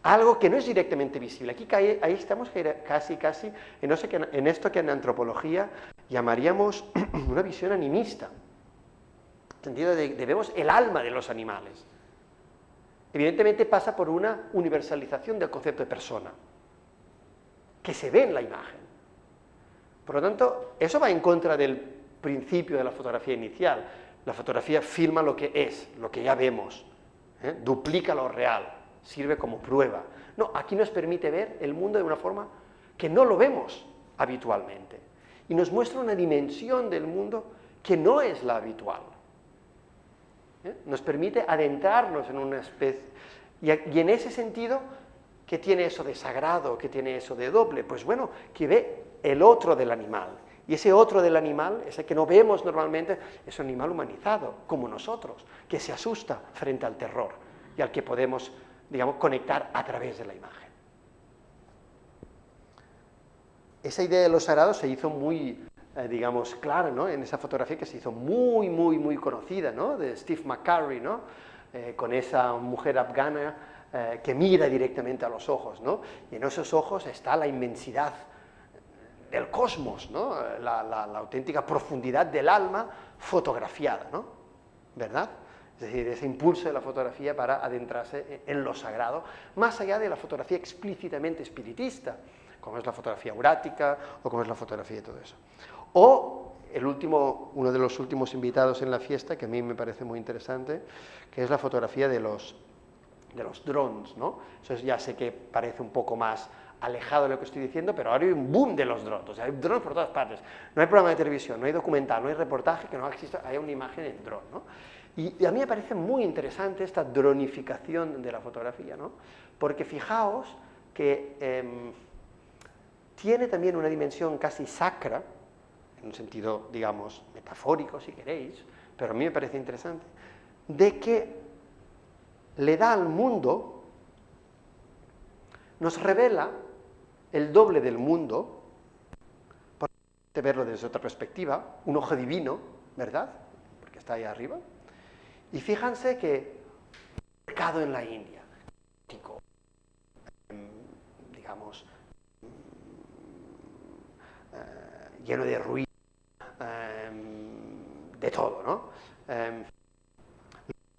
algo que no es directamente visible. Aquí ahí estamos casi en esto que en antropología llamaríamos una visión animista, en el sentido de vemos el alma de los animales. Evidentemente pasa por una universalización del concepto de persona, que se ve en la imagen. Por lo tanto, eso va en contra del principio de la fotografía inicial. La fotografía filma lo que es, lo que ya vemos, duplica lo real, sirve como prueba. No, aquí nos permite ver el mundo de una forma que no lo vemos habitualmente. Y nos muestra una dimensión del mundo que no es la habitual. Nos permite adentrarnos en una especie... Y en ese sentido, ¿qué tiene eso de sagrado? ¿Qué tiene eso de doble? Pues bueno, que ve el otro del animal. Y ese otro del animal, ese que no vemos normalmente, es un animal humanizado, como nosotros, que se asusta frente al terror y al que podemos, digamos, conectar a través de la imagen. Esa idea de lo sagrado se hizo muy, digamos, clara, ¿no? En esa fotografía que se hizo muy conocida, ¿no? De Steve McCurry, ¿no? Con esa mujer afgana que mira directamente a los ojos, ¿no? Y en esos ojos está la inmensidad del cosmos, ¿no? La auténtica profundidad del alma fotografiada, ¿no? ¿Verdad? Es decir, ese impulso de la fotografía para adentrarse en lo sagrado, más allá de la fotografía explícitamente espiritista, como es la fotografía aurática o como es la fotografía de todo eso. O uno de los últimos invitados en la fiesta, que a mí me parece muy interesante, que es la fotografía de los drones, ¿no? Eso ya sé que parece un poco más alejado de lo que estoy diciendo, pero ahora hay un boom de los drones, o sea, hay drones por todas partes. No hay programa de televisión, no hay documental, no hay reportaje que no exista, haya una imagen en drone, ¿no? Y a mí me parece muy interesante esta dronificación de la fotografía, ¿no? Porque fijaos que tiene también una dimensión casi sacra, en un sentido, digamos, metafórico, si queréis, pero a mí me parece interesante, de que le da al mundo, nos revela el doble del mundo, por verlo desde otra perspectiva, un ojo divino, ¿verdad? Porque está ahí arriba. Y fíjense que un mercado en la India, digamos, lleno de ruido, de todo, ¿no?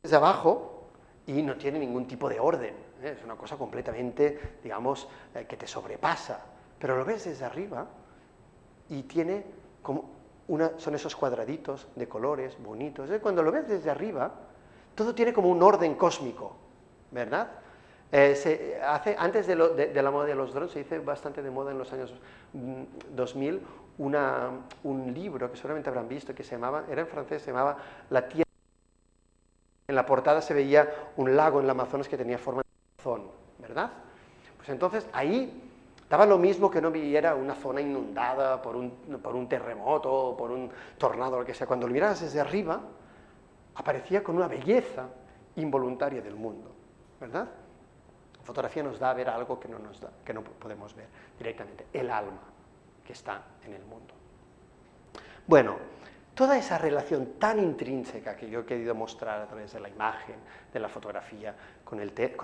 Desde abajo y no tiene ningún tipo de orden, es una cosa completamente, digamos, que te sobrepasa, pero lo ves desde arriba y tiene como son esos cuadraditos de colores bonitos. Cuando lo ves desde arriba, todo tiene como un orden cósmico, ¿verdad? Antes de la moda de los drones, se hizo bastante de moda en los años 2000 un libro que seguramente habrán visto, que era en francés, se llamaba La Tierra. En la portada se veía un lago en el Amazonas que tenía forma de corazón, ¿verdad? Pues entonces ahí daba lo mismo que no viera una zona inundada por un terremoto o por un tornado o lo que sea. Cuando lo mirabas desde arriba, aparecía con una belleza involuntaria del mundo, ¿verdad? La fotografía nos da a ver algo que no podemos ver directamente, el alma que está en el mundo. Bueno, toda esa relación tan intrínseca que yo he querido mostrar a través de la imagen, de la fotografía, con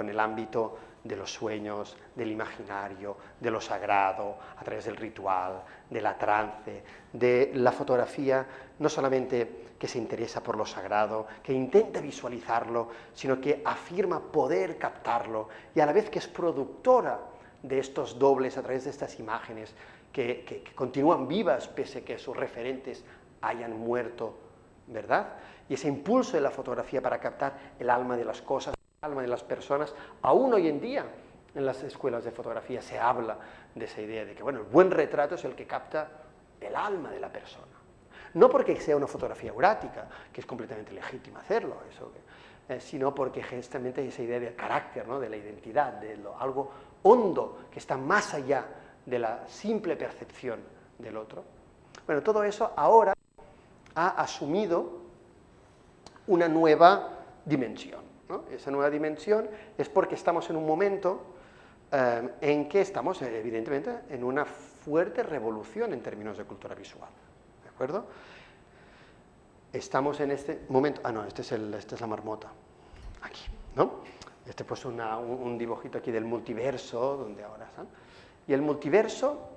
el ámbito de los sueños, del imaginario, de lo sagrado, a través del ritual, de la trance, de la fotografía, no solamente que se interesa por lo sagrado, que intenta visualizarlo, sino que afirma poder captarlo y a la vez que es productora de estos dobles a través de estas imágenes que continúan vivas pese a que sus referentes hayan muerto, ¿verdad? Y ese impulso de la fotografía para captar el alma de las cosas, el alma de las personas, aún hoy en día en las escuelas de fotografía se habla de esa idea de que, bueno, el buen retrato es el que capta el alma de la persona. No porque sea una fotografía eurática, que es completamente legítimo hacerlo, sino porque justamente esa idea del carácter, ¿no? De la identidad, de algo hondo que está más allá de la simple percepción del otro. Bueno, todo eso ahora ha asumido una nueva dimensión, ¿no? Esa nueva dimensión es porque estamos en un momento en que estamos, evidentemente, en una fuerte revolución en términos de cultura visual, ¿de acuerdo? Estamos en este momento, no, esta es la marmota, aquí, ¿no? Pues un dibujito aquí del multiverso, donde ahora están. Y el multiverso,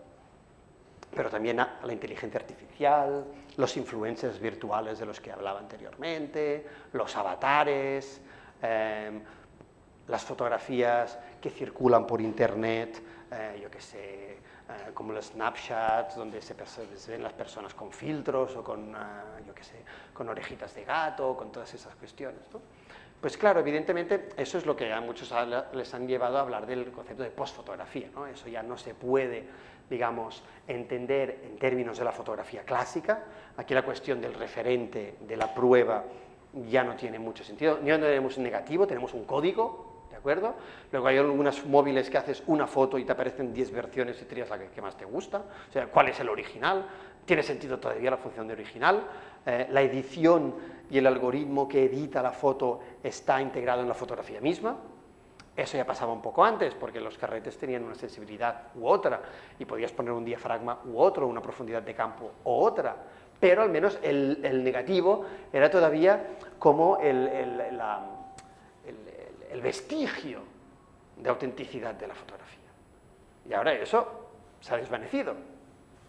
pero también la inteligencia artificial, los influencers virtuales de los que hablaba anteriormente, los avatares, las fotografías que circulan por internet, yo qué sé, como los snapshots, donde se ven las personas con filtros o con, yo qué sé, con orejitas de gato, con todas esas cuestiones, ¿no? Pues claro, evidentemente, eso es lo que a muchos les han llevado a hablar del concepto de postfotografía, ¿no? Eso ya no se puede, digamos, entender en términos de la fotografía clásica. Aquí la cuestión del referente, de la prueba, ya no tiene mucho sentido. Ya no tenemos un negativo, tenemos un código, ¿de acuerdo? Luego hay algunos móviles que haces una foto y te aparecen 10 versiones y tiras la que más te gusta. O sea, ¿cuál es el original? ¿Tiene sentido todavía la función de original? La edición y el algoritmo que edita la foto está integrado en la fotografía misma. Eso ya pasaba un poco antes, porque los carretes tenían una sensibilidad u otra, y podías poner un diafragma u otro, una profundidad de campo u otra, pero al menos el negativo era todavía como el vestigio de autenticidad de la fotografía. Y ahora eso se ha desvanecido,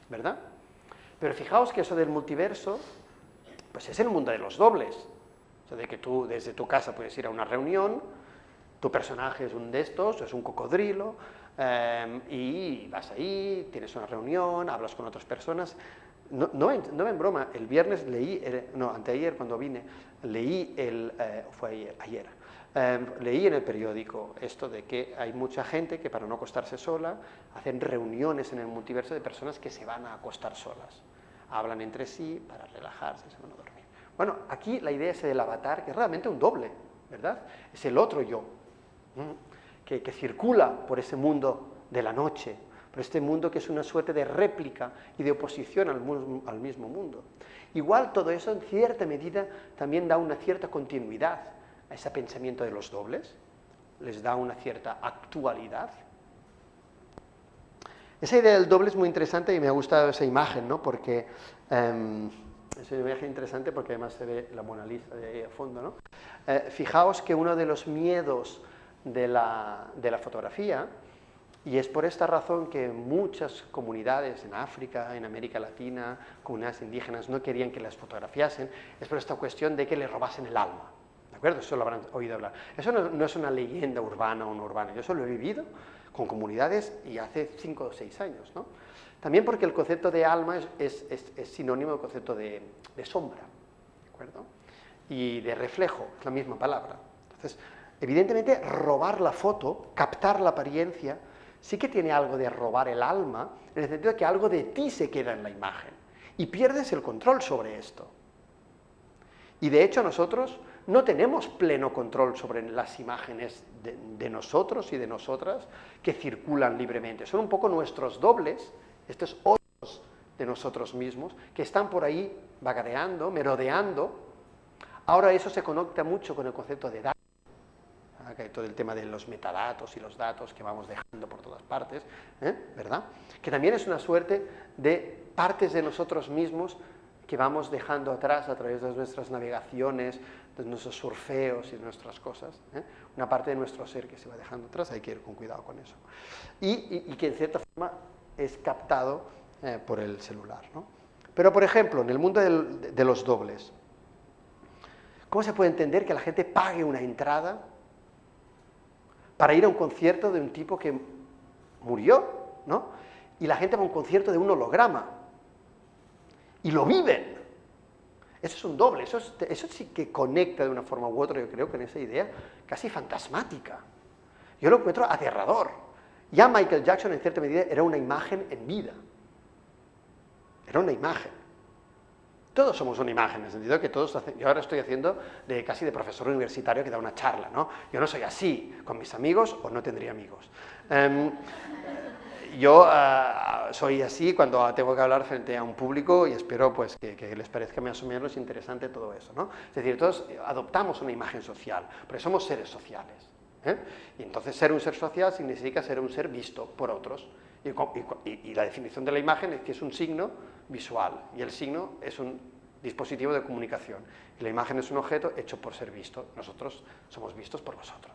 ¿verdad? Pero fijaos que eso del multiverso, pues es el mundo de los dobles. O sea, de que tú desde tu casa puedes ir a una reunión, tu personaje es un de estos, es un cocodrilo, y vas ahí, tienes una reunión, hablas con otras personas. No en broma, el viernes leí, anteayer cuando vine, leí leí en el periódico esto de que hay mucha gente que para no acostarse sola hacen reuniones en el multiverso de personas que se van a acostar solas. Hablan entre sí para relajarse, se van a dormir. Bueno, aquí la idea es del avatar, que es realmente un doble, ¿verdad? Es el otro yo, que circula por ese mundo de la noche, por este mundo que es una suerte de réplica y de oposición al mismo mundo. Igual todo eso en cierta medida también da una cierta continuidad a ese pensamiento de los dobles, les da una cierta actualidad. Esa idea del doble es muy interesante y me ha gustado esa imagen, ¿no? Porque es una imagen interesante porque además se ve la Mona Lisa de ahí a fondo, ¿no? Fijaos que uno de los miedos de la fotografía, y es por esta razón que muchas comunidades en África, en América Latina, comunidades indígenas no querían que las fotografiasen, es por esta cuestión de que le robasen el alma, ¿de acuerdo? Eso lo habrán oído hablar. Eso no es una leyenda urbana o no urbana, yo eso lo he vivido con comunidades y hace 5 o 6 años, ¿no? También porque el concepto de alma es sinónimo del concepto de sombra, ¿de acuerdo? Y de reflejo, es la misma palabra. Entonces, evidentemente, robar la foto, captar la apariencia, sí que tiene algo de robar el alma, en el sentido de que algo de ti se queda en la imagen y pierdes el control sobre esto. Y de hecho nosotros no tenemos pleno control sobre las imágenes de nosotros y de nosotras que circulan libremente. Son un poco nuestros dobles, estos otros de nosotros mismos, que están por ahí vagareando, merodeando. Ahora eso se conecta mucho con el concepto de edad, todo el tema de los metadatos y los datos que vamos dejando por todas partes, ¿verdad? Que también es una suerte de partes de nosotros mismos que vamos dejando atrás a través de nuestras navegaciones, de nuestros surfeos y de nuestras cosas. Una parte de nuestro ser que se va dejando atrás, hay que ir con cuidado con eso. Y que en cierta forma es captado por el celular, ¿no? Pero, por ejemplo, en el mundo de los dobles, ¿cómo se puede entender que la gente pague una entrada para ir a un concierto de un tipo que murió, ¿no? Y la gente va a un concierto de un holograma y lo viven? Eso es un doble, eso sí que conecta de una forma u otra, yo creo, con esa idea casi fantasmática. Yo lo encuentro aterrador. Ya Michael Jackson, en cierta medida, era una imagen en vida. Era una imagen. Todos somos una imagen, en el sentido que todos yo ahora estoy haciendo casi de profesor universitario que da una charla, ¿no? Yo no soy así con mis amigos o no tendría amigos. Yo soy así cuando tengo que hablar frente a un público y espero pues, que les parezca más o menos interesante todo eso, ¿no? Es decir, todos adoptamos una imagen social, pero somos seres sociales. Y entonces ser un ser social significa ser un ser visto por otros. Y la definición de la imagen es que es un signo visual, y el signo es un dispositivo de comunicación. Y la imagen es un objeto hecho por ser visto. Nosotros somos vistos por los otros.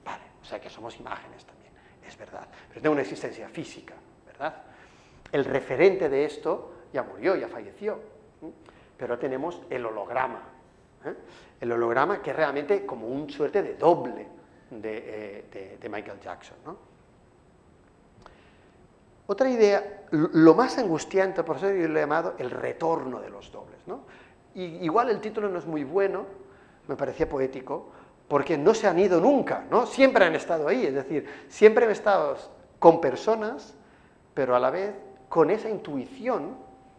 Vale, o sea que somos imágenes también, es verdad. Pero tiene una existencia física, ¿verdad? El referente de esto ya murió, ya falleció. Pero tenemos el holograma. El holograma que es realmente como una suerte de doble de Michael Jackson, ¿no? Otra idea, lo más angustiante, por eso yo lo he llamado el retorno de los dobles, ¿no? Y igual el título no es muy bueno, me parecía poético, porque no se han ido nunca, ¿no? Siempre han estado ahí, es decir, siempre han estado con personas, pero a la vez con esa intuición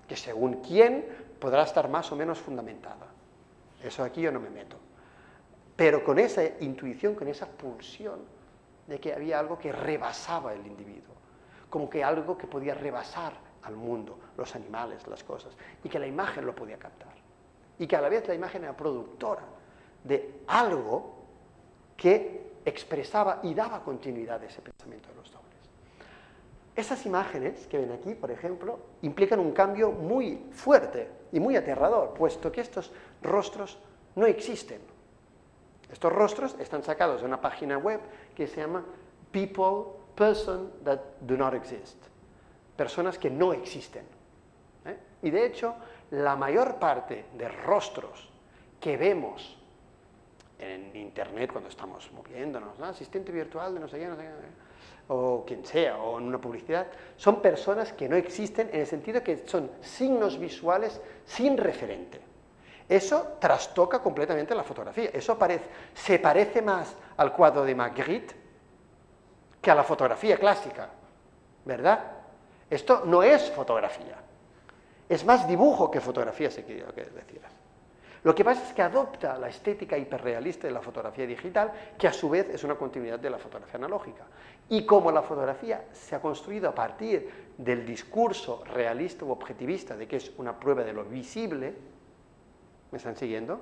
que según quién podrá estar más o menos fundamentada. Eso aquí yo no me meto. Pero con esa intuición, con esa pulsión de que había algo que rebasaba el individuo, como que algo que podía rebasar al mundo, los animales, las cosas, y que la imagen lo podía captar. Y que a la vez la imagen era productora de algo que expresaba y daba continuidad a ese pensamiento de los dobles. Esas imágenes que ven aquí, por ejemplo, implican un cambio muy fuerte y muy aterrador, puesto que estos rostros no existen. Estos rostros están sacados de una página web que se llama Person that do not exist. Personas que no existen. Y de hecho, la mayor parte de rostros que vemos en internet cuando estamos moviéndonos, ¿no? Asistente virtual de no sé qué, o quien sea, o en una publicidad, son personas que no existen en el sentido que son signos visuales sin referente. Eso trastoca completamente la fotografía. Eso se parece más al cuadro de Magritte que a la fotografía clásica, ¿verdad? Esto no es fotografía. Es más dibujo que fotografía, se quería decir. Lo que pasa es que adopta la estética hiperrealista de la fotografía digital, que a su vez es una continuidad de la fotografía analógica. Y como la fotografía se ha construido a partir del discurso realista u objetivista de que es una prueba de lo visible, ¿me están siguiendo?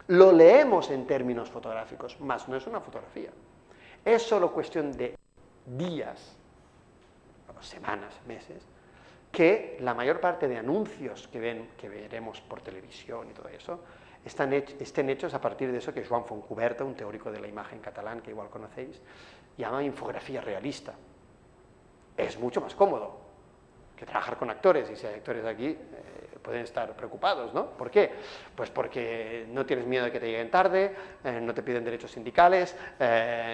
Lo leemos en términos fotográficos, más no es una fotografía. Es solo cuestión de días, semanas, meses, que la mayor parte de anuncios que veremos por televisión y todo eso, estén hechos a partir de eso que Joan Fontcuberta, un teórico de la imagen catalán que igual conocéis, llama infografía realista. Es mucho más cómodo que trabajar con actores, y si hay actores aquí pueden estar preocupados, ¿no? ¿Por qué? Pues porque no tienes miedo de que te lleguen tarde, no te piden derechos sindicales,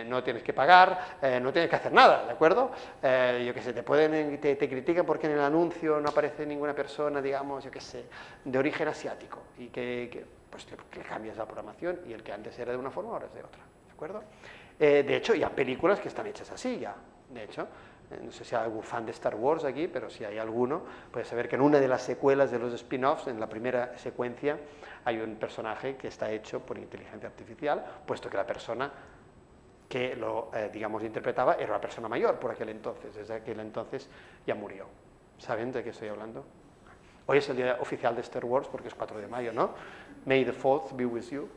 no tienes que pagar, no tienes que hacer nada, ¿de acuerdo? Yo qué sé, te critican porque en el anuncio no aparece ninguna persona, digamos, yo qué sé, de origen asiático, y pues le cambias la programación, y el que antes era de una forma ahora es de otra, ¿de acuerdo? De hecho, ya películas que están hechas así, ya, de hecho. No sé si hay algún fan de Star Wars aquí, pero si hay alguno, puede saber que en una de las secuelas de los spin-offs, en la primera secuencia, hay un personaje que está hecho por inteligencia artificial, puesto que la persona que lo, digamos, interpretaba era una persona mayor por aquel entonces, desde aquel entonces ya murió. ¿Saben de qué estoy hablando? Hoy es el día oficial de Star Wars, porque es 4 de mayo, ¿no? May the 4th be with you.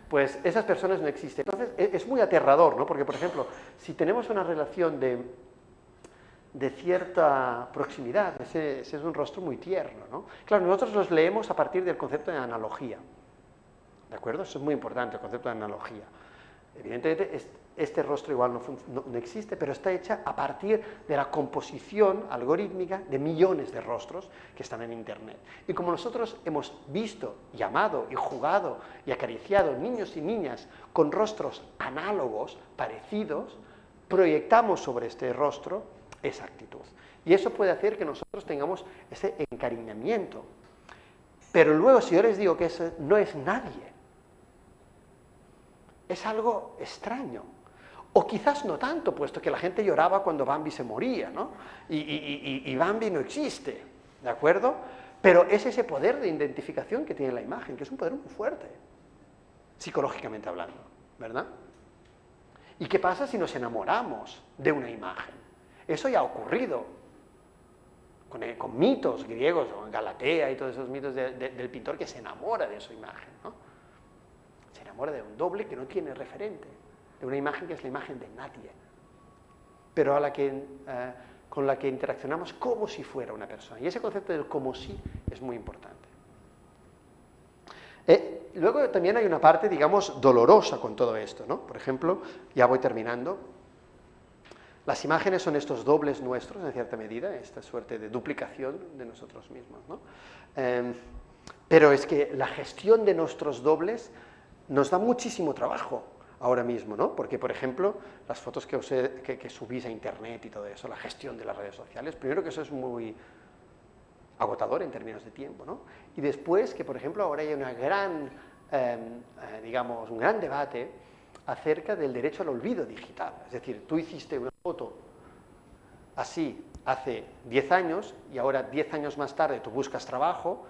pues esas personas no existen. Entonces, es muy aterrador, ¿no? Porque, por ejemplo, si tenemos una relación de cierta proximidad, ese es un rostro muy tierno, ¿no? Claro, nosotros los leemos a partir del concepto de analogía, ¿de acuerdo? Eso es muy importante, el concepto de analogía. Evidentemente, este rostro igual no existe, pero está hecha a partir de la composición algorítmica de millones de rostros que están en Internet. Y como nosotros hemos visto, y amado, y jugado, y acariciado niños y niñas con rostros análogos, parecidos, proyectamos sobre este rostro esa actitud. Y eso puede hacer que nosotros tengamos ese encariñamiento. Pero luego, si yo les digo que eso no es nadie, es algo extraño. O quizás no tanto, puesto que la gente lloraba cuando Bambi se moría, ¿no? Y Bambi no existe, ¿de acuerdo? Pero es ese poder de identificación que tiene la imagen, que es un poder muy fuerte, psicológicamente hablando, ¿verdad? ¿Y qué pasa si nos enamoramos de una imagen? Eso ya ha ocurrido con mitos griegos, o Galatea y todos esos mitos del pintor que se enamora de su imagen, ¿no? Se enamora de un doble que no tiene referente, de una imagen que es la imagen de nadie, pero con la que interaccionamos como si fuera una persona. Y ese concepto del como si es muy importante. Luego también hay una parte, digamos, dolorosa con todo esto, ¿no? Por ejemplo, ya voy terminando, las imágenes son estos dobles nuestros, en cierta medida, esta suerte de duplicación de nosotros mismos, ¿no? Pero es que la gestión de nuestros dobles nos da muchísimo trabajo ahora mismo, ¿no? Porque, por ejemplo, las fotos que subís a Internet y todo eso, la gestión de las redes sociales, primero que eso es muy agotador en términos de tiempo, ¿no? Y después que, por ejemplo, ahora hay una gran, digamos, un gran debate acerca del derecho al olvido digital. Es decir, tú hiciste una foto así hace 10 años y ahora 10 años más tarde tú buscas trabajo,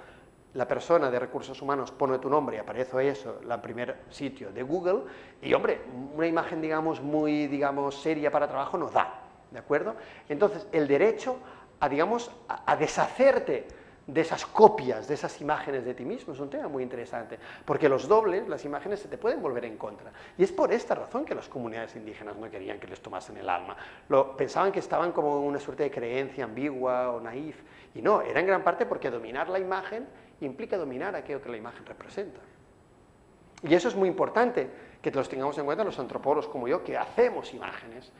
la persona de recursos humanos pone tu nombre y aparece eso en el primer sitio de Google y, hombre, una imagen, digamos, muy, digamos, seria para trabajo no da, ¿de acuerdo? Entonces, el derecho a, digamos, a deshacerte de esas copias, de esas imágenes de ti mismo, es un tema muy interesante, porque los dobles, las imágenes, se te pueden volver en contra. Y es por esta razón que las comunidades indígenas no querían que les tomasen el alma. Pensaban que estaban como una suerte de creencia ambigua o naif, y no, era en gran parte porque dominar la imagen implica dominar aquello que la imagen representa. Y eso es muy importante, que los tengamos en cuenta los antropólogos como yo, que hacemos imágenes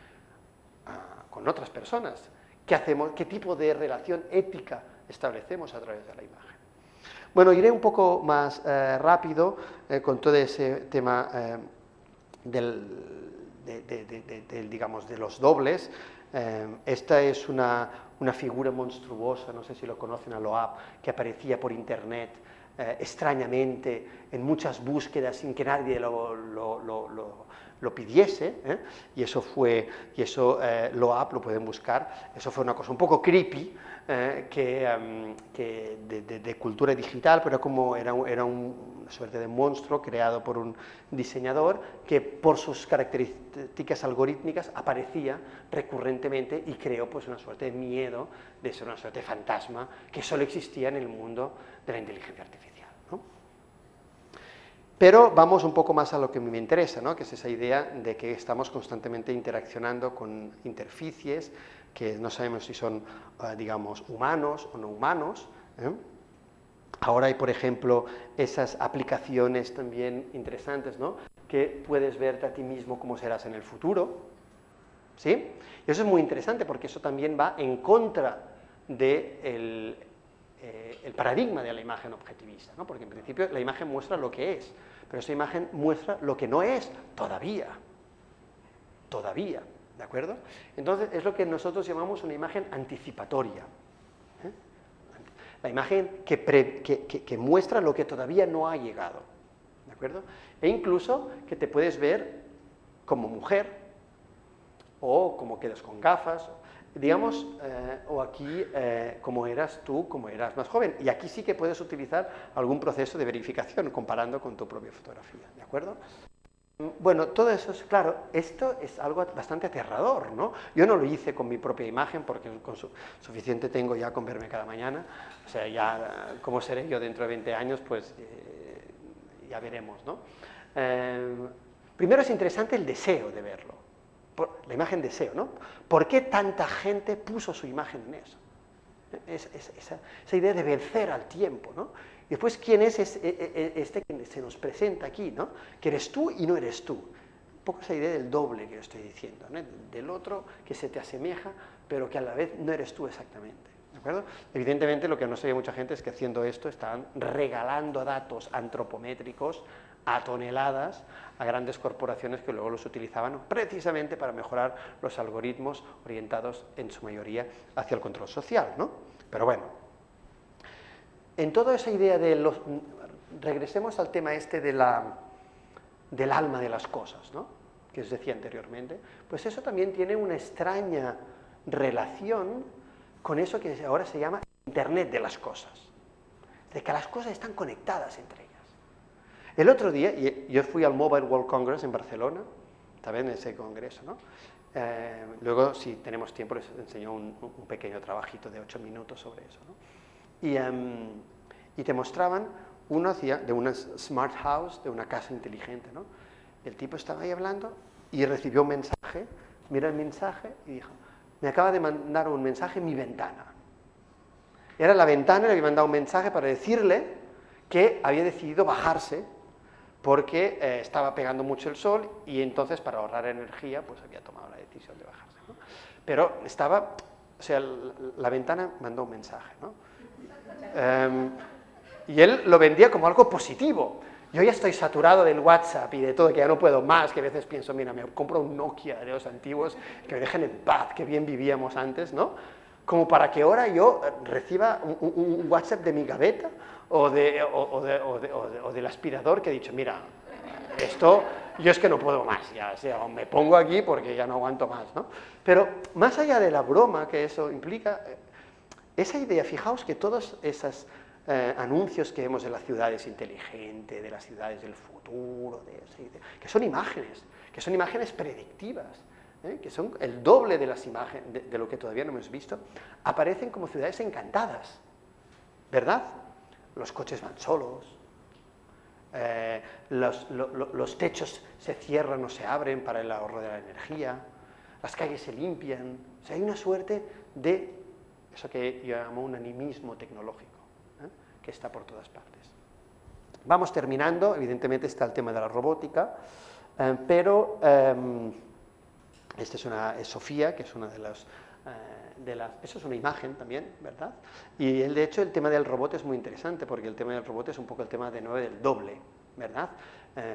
con otras personas. ¿Qué hacemos? ¿Qué tipo de relación ética establecemos a través de la imagen? Bueno, iré un poco más rápido con todo ese tema digamos, de los dobles. Esta es una figura monstruosa, no sé si lo conocen, a Loab, que aparecía por Internet extrañamente en muchas búsquedas sin que nadie lo pidiese, y eso Loab, lo pueden buscar, eso fue una cosa un poco creepy, de cultura digital, pero era una suerte de monstruo creado por un diseñador que por sus características algorítmicas aparecía recurrentemente y creó pues una suerte de miedo de ser una suerte de fantasma que solo existía en el mundo de la inteligencia artificial, ¿no? Pero vamos un poco más a lo que me interesa, ¿no? Que es esa idea de que estamos constantemente interaccionando con interfaces que no sabemos si son, digamos, humanos o no humanos, ¿eh? Ahora hay, por ejemplo, esas aplicaciones también interesantes, ¿no? Que puedes verte a ti mismo cómo serás en el futuro, ¿sí? Y eso es muy interesante porque eso también va en contra del el paradigma de la imagen objetivista, ¿no? Porque en principio la imagen muestra lo que es, pero esa imagen muestra lo que no es todavía, ¿de acuerdo? Entonces es lo que nosotros llamamos una imagen anticipatoria, ¿eh? La imagen que muestra lo que todavía no ha llegado, ¿de acuerdo? E incluso que te puedes ver como mujer, o como quedas con gafas, digamos, o aquí como eras tú, como eras más joven. Y aquí sí que puedes utilizar algún proceso de verificación comparando con tu propia fotografía, ¿de acuerdo? Bueno, todo eso es, claro, esto es algo bastante aterrador, ¿no? Yo no lo hice con mi propia imagen porque suficiente tengo ya con verme cada mañana, o sea, ya cómo seré yo dentro de 20 años, pues ya veremos, ¿no? Primero es interesante el deseo de verlo, la imagen deseo, ¿no? ¿Por qué tanta gente puso su imagen en eso? Esa idea de vencer al tiempo, ¿no? Y después, ¿quién es este que se nos presenta aquí, ¿no? Que eres tú y no eres tú. Un poco esa idea del doble que yo estoy diciendo, ¿no? Del otro que se te asemeja, pero que a la vez no eres tú exactamente, ¿de acuerdo? Evidentemente, lo que no sabe mucha gente es que haciendo esto están regalando datos antropométricos a toneladas a grandes corporaciones que luego los utilizaban precisamente para mejorar los algoritmos orientados en su mayoría hacia el control social, ¿no? Pero bueno, en toda esa idea de los... Regresemos al tema este de del alma de las cosas, ¿no? Que os decía anteriormente, pues eso también tiene una extraña relación con eso que ahora se llama Internet de las cosas, de que las cosas están conectadas entre ellas. El otro día, yo fui al Mobile World Congress en Barcelona, también ese congreso, ¿no? Luego, si tenemos tiempo, les enseño un pequeño trabajito de 8 minutos sobre eso, ¿no? Y te mostraban, uno hacía de una smart house, de una casa inteligente, ¿no? El tipo estaba ahí hablando y recibió un mensaje, mira el mensaje y dijo, me acaba de mandar un mensaje en mi ventana. Era la ventana, le había mandado un mensaje para decirle que había decidido bajarse porque estaba pegando mucho el sol y entonces para ahorrar energía pues había tomado la decisión de bajarse, ¿no? Pero estaba, o sea, la ventana mandó un mensaje, ¿no? Y él lo vendía como algo positivo. Yo ya estoy saturado del WhatsApp y de todo, que ya no puedo más, que a veces pienso, mira, me compro un Nokia de los antiguos, que me dejen en paz, que bien vivíamos antes, ¿no? Como para que ahora yo reciba un WhatsApp de mi gaveta o del aspirador que he dicho, mira, esto yo es que no puedo más, ya, o sea, me pongo aquí porque ya no aguanto más, ¿no? Pero más allá de la broma que eso implica, esa idea, fijaos que todos esos anuncios que vemos de las ciudades inteligentes, de las ciudades del futuro, que son imágenes predictivas, que son el doble de las imágenes, de lo que todavía no hemos visto, aparecen como ciudades encantadas, ¿verdad? Los coches van solos, los techos se cierran o se abren para el ahorro de la energía, las calles se limpian, o sea, hay una suerte de eso que yo llamo un animismo tecnológico, que está por todas partes. Vamos terminando, evidentemente está el tema de la robótica, pero esta es Sofía, que es una de las... eso es una imagen también, ¿verdad? Y de hecho el tema del robot es muy interesante, porque el tema del robot es un poco el tema de nuevo del doble, ¿verdad?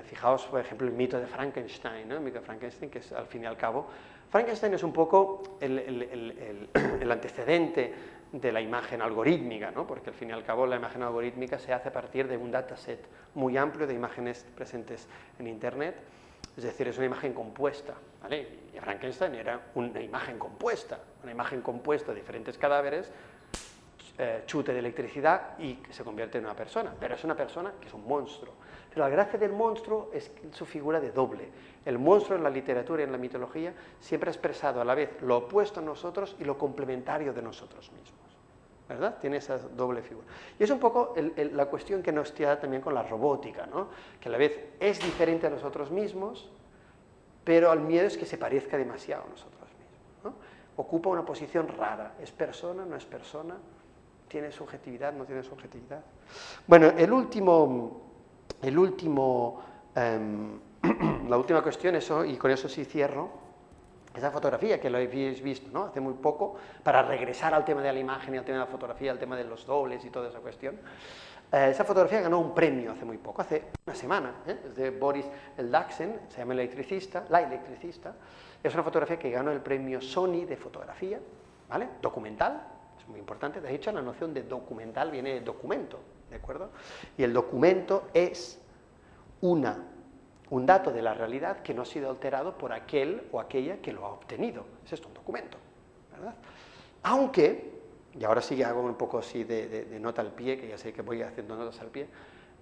Fijaos, por ejemplo, el mito de Frankenstein, ¿no? El mito de Frankenstein, que es al fin y al cabo... Frankenstein es un poco el antecedente de la imagen algorítmica, ¿no? Porque al fin y al cabo la imagen algorítmica se hace a partir de un dataset muy amplio de imágenes presentes en Internet, es decir, es una imagen compuesta, ¿vale? Y Frankenstein era una imagen compuesta de diferentes cadáveres, chute de electricidad y se convierte en una persona, pero es una persona que es un monstruo. Pero la gracia del monstruo es su figura de doble. El monstruo en la literatura y en la mitología siempre ha expresado a la vez lo opuesto a nosotros y lo complementario de nosotros mismos, ¿verdad? Tiene esa doble figura. Y es un poco la cuestión que nos da también con la robótica, ¿no? Que a la vez es diferente a nosotros mismos, pero el miedo es que se parezca demasiado a nosotros mismos, ¿no? Ocupa una posición rara, es persona, no es persona, tiene subjetividad, no tiene subjetividad. Bueno, la última cuestión, y con eso sí cierro, esa fotografía que lo habéis visto, ¿no? Hace muy poco, para regresar al tema de la imagen y al tema de la fotografía, al tema de los dobles y toda esa cuestión. Esa fotografía ganó un premio hace muy poco, hace una semana, es de Boris Eldagsen, se llama La Electricista. Es una fotografía que ganó el premio Sony de fotografía, ¿vale? Documental, es muy importante. De hecho, la noción de documental viene de documento, ¿de acuerdo? Y el documento es un dato de la realidad que no ha sido alterado por aquel o aquella que lo ha obtenido. Es esto, un documento, ¿verdad? Aunque, y ahora sí que hago un poco así de nota al pie, que ya sé que voy haciendo notas al pie,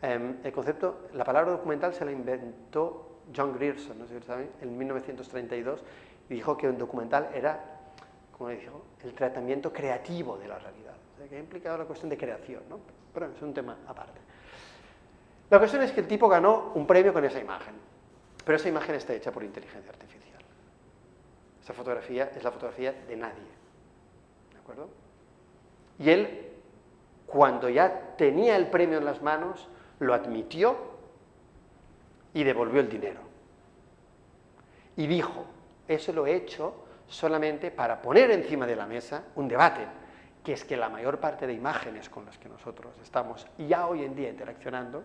el concepto, la palabra documental se la inventó John Grierson, no sé si saben, en 1932, y dijo que un documental era, como dijo, el tratamiento creativo de la realidad. O sea, que ha implicado la cuestión de creación, ¿no? Pero es un tema aparte. La cuestión es que el tipo ganó un premio con esa imagen, pero esa imagen está hecha por inteligencia artificial. Esa fotografía es la fotografía de nadie, ¿de acuerdo? Y él, cuando ya tenía el premio en las manos, lo admitió y devolvió el dinero. Y dijo, eso lo he hecho solamente para poner encima de la mesa un debate, que es que la mayor parte de imágenes con las que nosotros estamos ya hoy en día interaccionando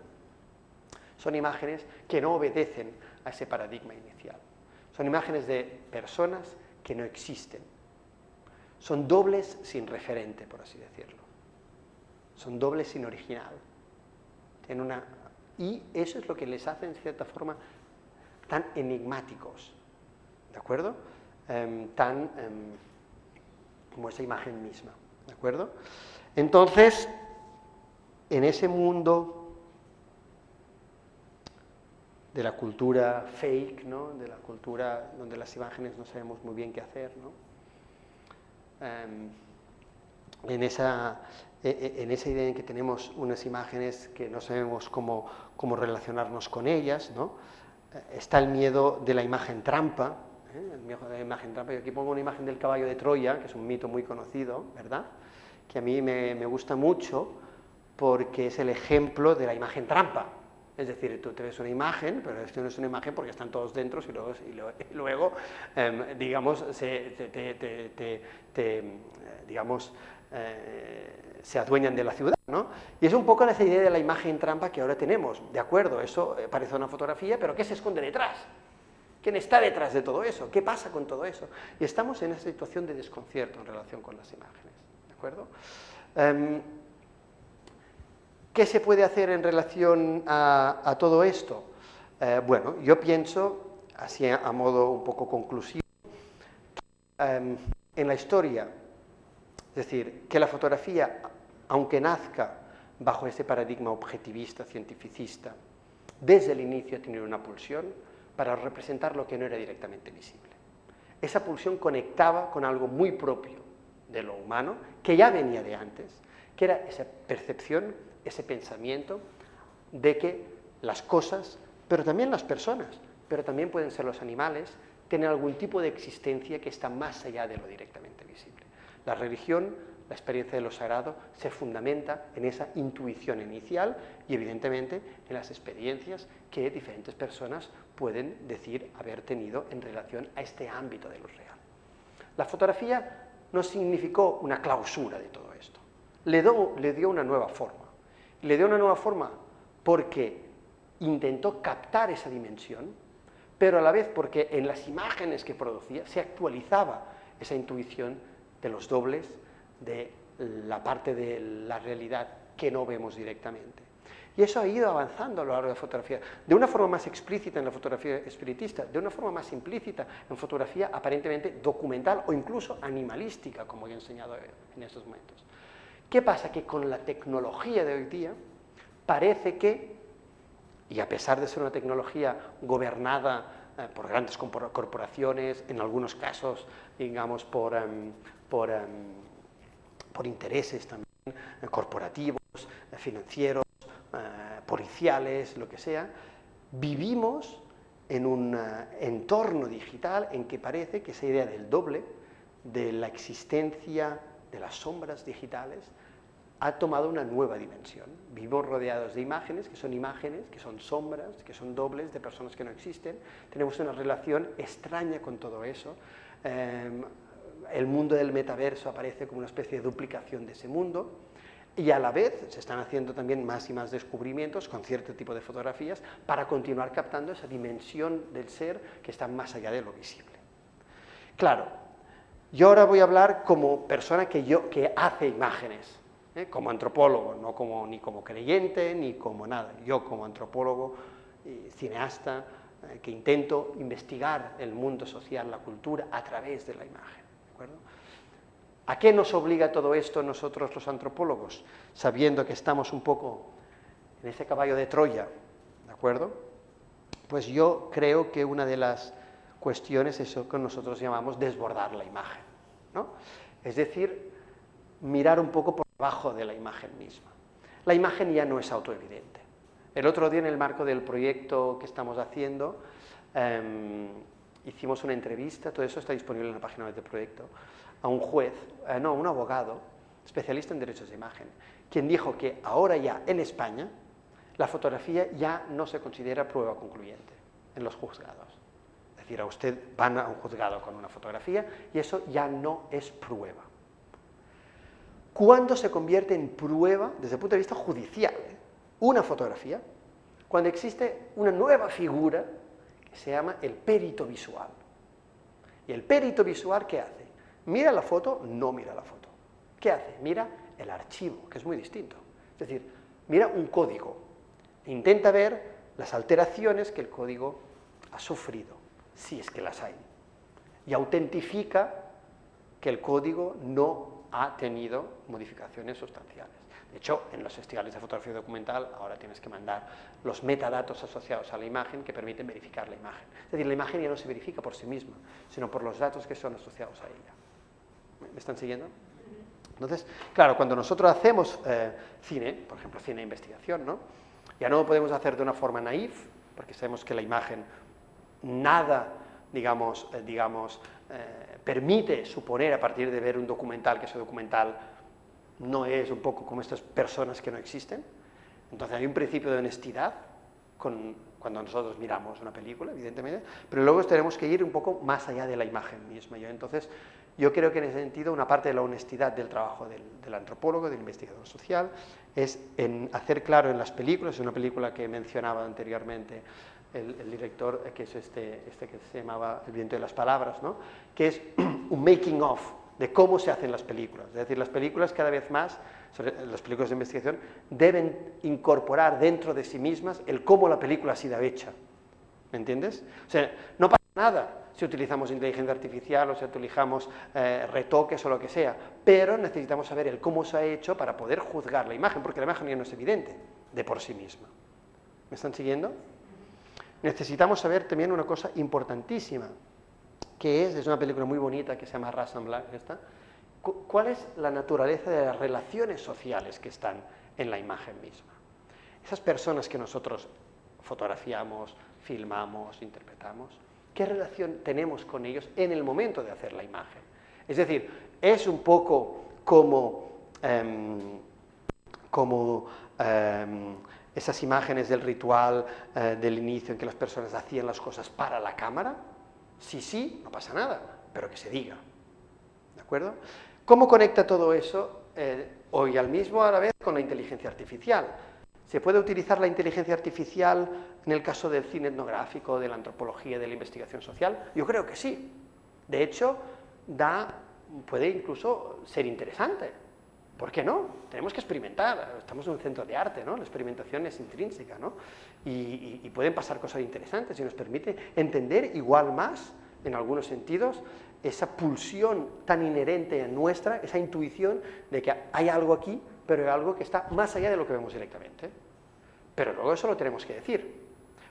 son imágenes que no obedecen a ese paradigma inicial. Son imágenes de personas que no existen. Son dobles sin referente, por así decirlo. Son dobles sin original. Y eso es lo que les hace, en cierta forma, tan enigmáticos, ¿de acuerdo? Como esa imagen misma, ¿de acuerdo? Entonces, en ese mundo de la cultura fake, ¿no? De la cultura donde las imágenes no sabemos muy bien qué hacer, ¿no? En esa idea en que tenemos unas imágenes que no sabemos cómo relacionarnos con ellas, ¿no? Está el miedo de la imagen trampa, el miedo de la imagen trampa. Yo aquí pongo una imagen del caballo de Troya, que es un mito muy conocido, ¿verdad? Que a mí me gusta mucho porque es el ejemplo de la imagen trampa. Es decir, tú te ves una imagen, pero esto no es una imagen porque están todos dentro y luego digamos, se adueñan de la ciudad, ¿no? Y es un poco esa idea de la imagen trampa que ahora tenemos. De acuerdo, eso parece una fotografía, pero ¿qué se esconde detrás? ¿Quién está detrás de todo eso? ¿Qué pasa con todo eso? Y estamos en esa situación de desconcierto en relación con las imágenes, ¿de acuerdo? ¿Qué se puede hacer en relación a todo esto? Bueno, yo pienso, así a modo un poco conclusivo, en la historia, es decir, que la fotografía, aunque nazca bajo ese paradigma objetivista, cientificista, desde el inicio ha tenido una pulsión para representar lo que no era directamente visible. Esa pulsión conectaba con algo muy propio de lo humano, que ya venía de antes, que era esa percepción, ese pensamiento de que las cosas, pero también las personas, pero también pueden ser los animales, tienen algún tipo de existencia que está más allá de lo directamente visible. La religión, la experiencia de lo sagrado, se fundamenta en esa intuición inicial y, evidentemente, en las experiencias que diferentes personas pueden decir haber tenido en relación a este ámbito de lo real. La fotografía no significó una clausura de todo esto, le dio una nueva forma. Le dio una nueva forma porque intentó captar esa dimensión, pero a la vez porque en las imágenes que producía se actualizaba esa intuición de los dobles, de la parte de la realidad que no vemos directamente. Y eso ha ido avanzando a lo largo de la fotografía, de una forma más explícita en la fotografía espiritista, de una forma más implícita en fotografía aparentemente documental o incluso animalística, como he enseñado en estos momentos. ¿Qué pasa? Que con la tecnología de hoy día parece que, y a pesar de ser una tecnología gobernada por grandes corporaciones, en algunos casos, digamos, por intereses también corporativos, financieros, policiales, lo que sea, vivimos en un entorno digital en que parece que esa idea del doble, de la existencia de las sombras digitales, ha tomado una nueva dimensión. Vivimos rodeados de imágenes, que son sombras, que son dobles de personas que no existen. Tenemos una relación extraña con todo eso. El mundo del metaverso aparece como una especie de duplicación de ese mundo. Y a la vez se están haciendo también más y más descubrimientos con cierto tipo de fotografías para continuar captando esa dimensión del ser que está más allá de lo visible. Claro, yo ahora voy a hablar como persona que hace imágenes, como antropólogo, no ni como creyente ni como nada. Yo como antropólogo, cineasta, que intento investigar el mundo social, la cultura, a través de la imagen, ¿de acuerdo? ¿A qué nos obliga todo esto nosotros los antropólogos? Sabiendo que estamos un poco en ese caballo de Troya, ¿de acuerdo? Pues yo creo que una de las cuestiones es eso que nosotros llamamos desbordar la imagen, ¿no? Es decir, mirar un poco por debajo de la imagen misma. La imagen ya no es autoevidente. El otro día, en el marco del proyecto que estamos haciendo, hicimos una entrevista, todo eso está disponible en la página web del proyecto, a un juez, un abogado, especialista en derechos de imagen, quien dijo que ahora ya en España la fotografía ya no se considera prueba concluyente en los juzgados. Es decir, a usted van a un juzgado con una fotografía y eso ya no es prueba. ¿Cuándo se convierte en prueba, desde el punto de vista judicial, una fotografía? Cuando existe una nueva figura que se llama el perito visual. ¿Y el perito visual qué hace? ¿Mira la foto? No mira la foto. ¿Qué hace? Mira el archivo, que es muy distinto. Es decir, mira un código e intenta ver las alteraciones que el código ha sufrido, si es que las hay, y autentifica que el código no ha tenido modificaciones sustanciales. De hecho, en los festivales de fotografía documental ahora tienes que mandar los metadatos asociados a la imagen que permiten verificar la imagen. Es decir, la imagen ya no se verifica por sí misma, sino por los datos que son asociados a ella. ¿Me están siguiendo? Entonces, claro, cuando nosotros hacemos cine, por ejemplo, cine de investigación, ¿no? Ya no lo podemos hacer de una forma naif, porque sabemos que la imagen nada, permite suponer a partir de ver un documental que ese documental no es un poco como estas personas que no existen. Entonces hay un principio de honestidad cuando nosotros miramos una película, evidentemente, pero luego tenemos que ir un poco más allá de la imagen misma. Entonces, yo creo que en ese sentido una parte de la honestidad del trabajo del antropólogo, del investigador social, es en hacer claro en las películas, es una película que mencionaba anteriormente el director, que es este que se llamaba El viento de las palabras, ¿no? Que es un making of de cómo se hacen las películas. Es decir, las películas cada vez más, las películas de investigación, deben incorporar dentro de sí mismas el cómo la película ha sido hecha. ¿Me entiendes? O sea, no pasa nada si utilizamos inteligencia artificial o si utilizamos retoques o lo que sea, pero necesitamos saber el cómo se ha hecho para poder juzgar la imagen, porque la imagen ya no es evidente de por sí misma. ¿Me están siguiendo? Necesitamos saber también una cosa importantísima, que es una película muy bonita que se llama Rassembler, ¿cuál es la naturaleza de las relaciones sociales que están en la imagen misma? Esas personas que nosotros fotografiamos, filmamos, interpretamos, ¿qué relación tenemos con ellos en el momento de hacer la imagen? Es decir, es un poco como esas imágenes del ritual del inicio en que las personas hacían las cosas para la cámara. Sí, no pasa nada, pero que se diga. ¿De acuerdo? ¿Cómo conecta todo eso hoy al mismo a la vez con la inteligencia artificial? ¿Se puede utilizar la inteligencia artificial en el caso del cine etnográfico, de la antropología, de la investigación social? Yo creo que sí. De hecho, puede incluso ser interesante. ¿Por qué no? Tenemos que experimentar. Estamos en un centro de arte, ¿no? La experimentación es intrínseca, ¿no? Y pueden pasar cosas interesantes y nos permite entender igual más, en algunos sentidos, esa pulsión tan inherente en nuestra, esa intuición de que hay algo aquí, pero hay algo que está más allá de lo que vemos directamente. Pero luego eso lo tenemos que decir.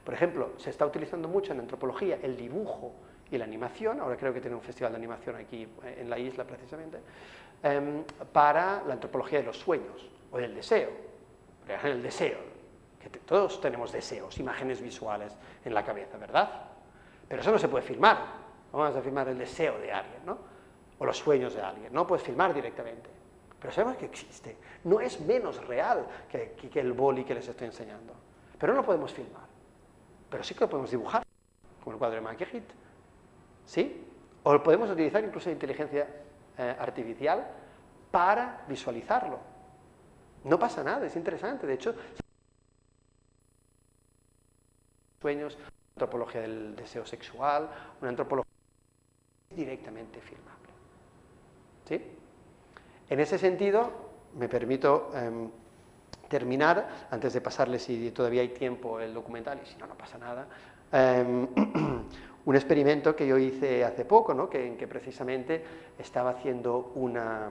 Por ejemplo, se está utilizando mucho en antropología el dibujo y la animación, ahora creo que tiene un festival de animación aquí en la isla precisamente, para la antropología de los sueños o del deseo. El deseo, que todos tenemos deseos, imágenes visuales en la cabeza, ¿verdad? Pero eso no se puede filmar. Vamos a filmar el deseo de alguien, ¿no? O los sueños de alguien, no puedes filmar directamente. Pero sabemos que existe. No es menos real que el boli que les estoy enseñando. Pero no lo podemos filmar. Pero sí que lo podemos dibujar, como el cuadro de Magritte. ¿Sí? O lo podemos utilizar incluso inteligencia artificial para visualizarlo. No pasa nada, es interesante. De hecho, sueños, antropología del deseo sexual, una antropología directamente filmable. ¿Sí? En ese sentido, me permito terminar, antes de pasarle, si todavía hay tiempo, el documental, y si no, no pasa nada, un experimento que yo hice hace poco, ¿no? en que precisamente estaba haciendo una